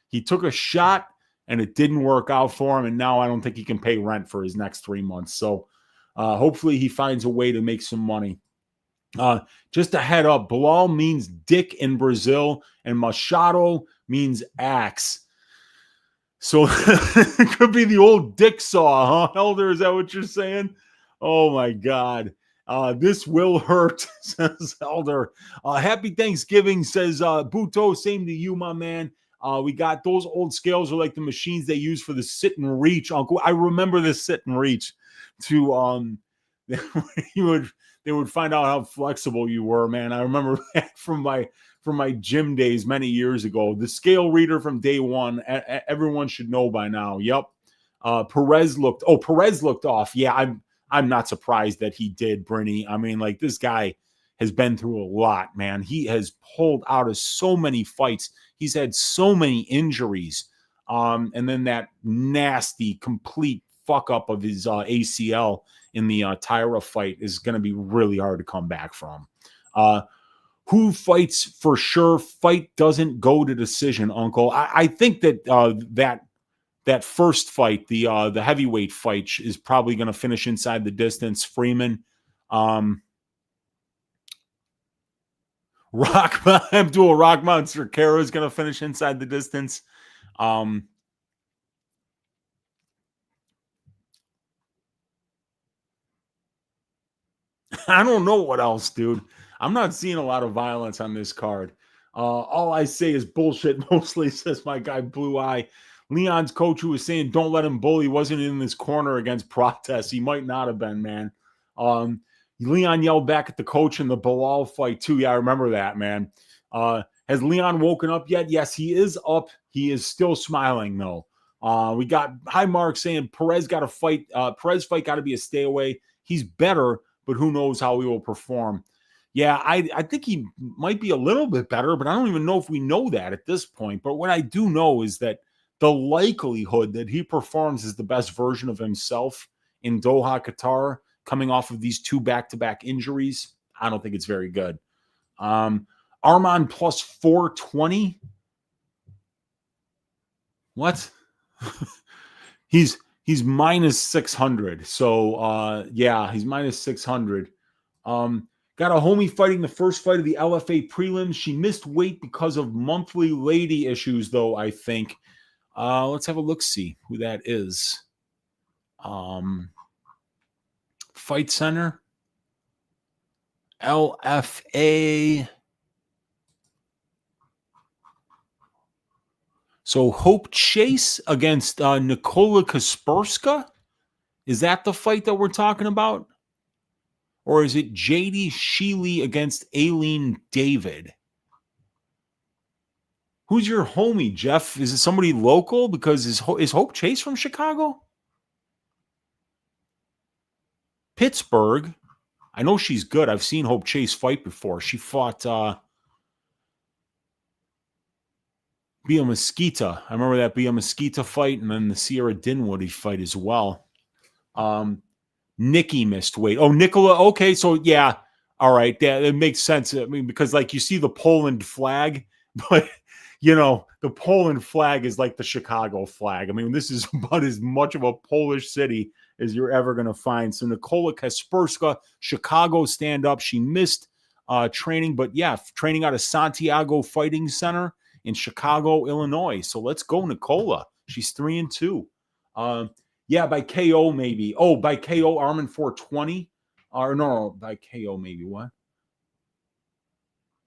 Speaker 2: He took a shot, and it didn't work out for him, and now I don't think he can pay rent for his next 3 months. So hopefully he finds a way to make some money. Just a head up, Bilal means dick in Brazil, and Machado means axe. So it could be the old dick saw, huh, Elder? Is that what you're saying? Oh, my God. This will hurt, says Elder. Happy Thanksgiving, says Buto. Same to you, my man. We got those old scales are like the machines they use for the sit and reach, Uncle. I remember this sit and reach to they would find out how flexible you were, man. I remember that from my gym days many years ago. The scale reader from day one, everyone should know by now. Yep. Perez looked off. Yeah, I'm not surprised that he did, Brinny. I mean, like, this guy has been through a lot, man. He has pulled out of so many fights. He's had so many injuries. And then that nasty, complete fuck up of his ACL in the Tyra fight is going to be really hard to come back from. Who fights for sure? Fight doesn't go to decision, Uncle. I think that that first fight, the heavyweight fight, is probably going to finish inside the distance. Freeman, Abdul Rahman Cerqueira is going to finish inside the distance. I don't know what else, dude. I'm not seeing a lot of violence on this card. All I say is bullshit mostly, says my guy Blue Eye. Leon's coach, who was saying don't let him bully, wasn't in this corner against Protes. He might not have been, man. Leon yelled back at the coach in the Bilal fight too. Yeah, I remember that, man. Has Leon woken up yet? Yes, he is up. He is still smiling, though. We got High Mark saying Perez got to fight. Perez fight got to be a stay away. He's better, but who knows how he will perform. Yeah, I think he might be a little bit better, but I don't even know if we know that at this point. But what I do know is that the likelihood that he performs as the best version of himself in Doha, Qatar, coming off of these 2 back-to-back injuries, I don't think it's very good. Arman plus 420. What? He's minus 600. So, yeah, he's minus 600. Got a homie fighting the first fight of the LFA prelims. She missed weight because of monthly lady issues, though, I think. Let's have a look-see who that is. Fight Center. LFA. So Hope Chase against Nikola Kasperska? Is that the fight that we're talking about? Or is it JD Sheely against Aileen David? Who's your homie, Jeff? Is it somebody local? Because is Hope Chase from Chicago? Pittsburgh. I know she's good. I've seen Hope Chase fight before. She fought Bia Mesquita. I remember that Bia Mesquita fight, and then the Sierra Dinwoody fight as well. Nikki missed weight. Oh, Nicola. Okay, so yeah. All right. Yeah, it makes sense. I mean, because like you see the Poland flag, but you know, the Poland flag is like the Chicago flag. I mean, this is about as much of a Polish city as you're ever going to find. So Nikola Kasperska, Chicago stand-up. She missed training, but yeah, training out of Santiago Fighting Center in Chicago, Illinois. So let's go, Nikola. She's 3-2. Yeah, by KO maybe. Oh, by KO, Armin 420. Or no, by KO maybe. What?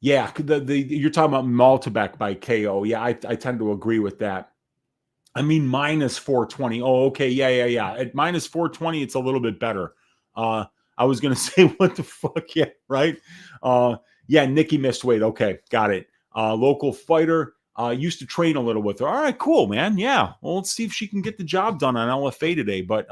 Speaker 2: Yeah, you're talking about Maltabek by KO. Yeah, I tend to agree with that. I mean, minus 420. Oh, okay. Yeah. At minus 420, it's a little bit better. I was going to say, what the fuck? Yeah, right? Yeah, Nikki missed weight. Okay, got it. Local fighter. Used to train a little with her. All right, cool, man. Yeah. Well, let's see if she can get the job done on LFA today. But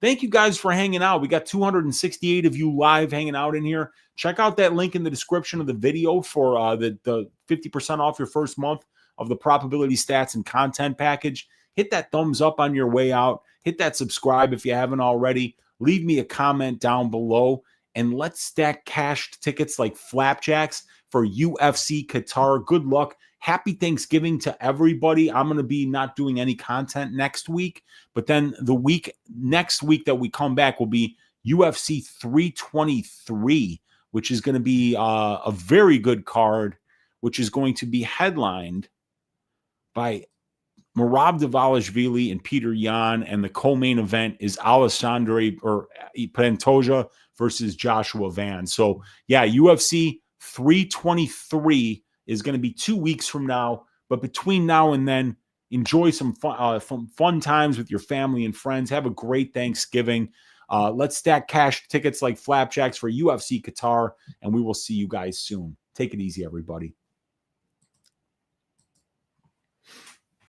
Speaker 2: thank you guys for hanging out. We got 268 of you live hanging out in here. Check out that link in the description of the video for the 50% off your first month of the probability stats and content package. Hit that thumbs up on your way out. Hit that subscribe if you haven't already. Leave me a comment down below. And let's stack cash tickets like flapjacks for UFC Qatar. Good luck. Happy Thanksgiving to everybody. I'm going to be not doing any content next week, but then the next week that we come back will be UFC 323, which is going to be a very good card, which is going to be headlined by Merab Dvalishvili and Peter Yan, and the co-main event is Alessandro Pantoja versus Joshua Van. So yeah, UFC 323 is going to be 2 weeks from now. But between now and then, enjoy some fun times with your family and friends. Have a great Thanksgiving. Let's stack cash tickets like flapjacks for UFC Qatar, and we will see you guys soon. Take it easy, everybody.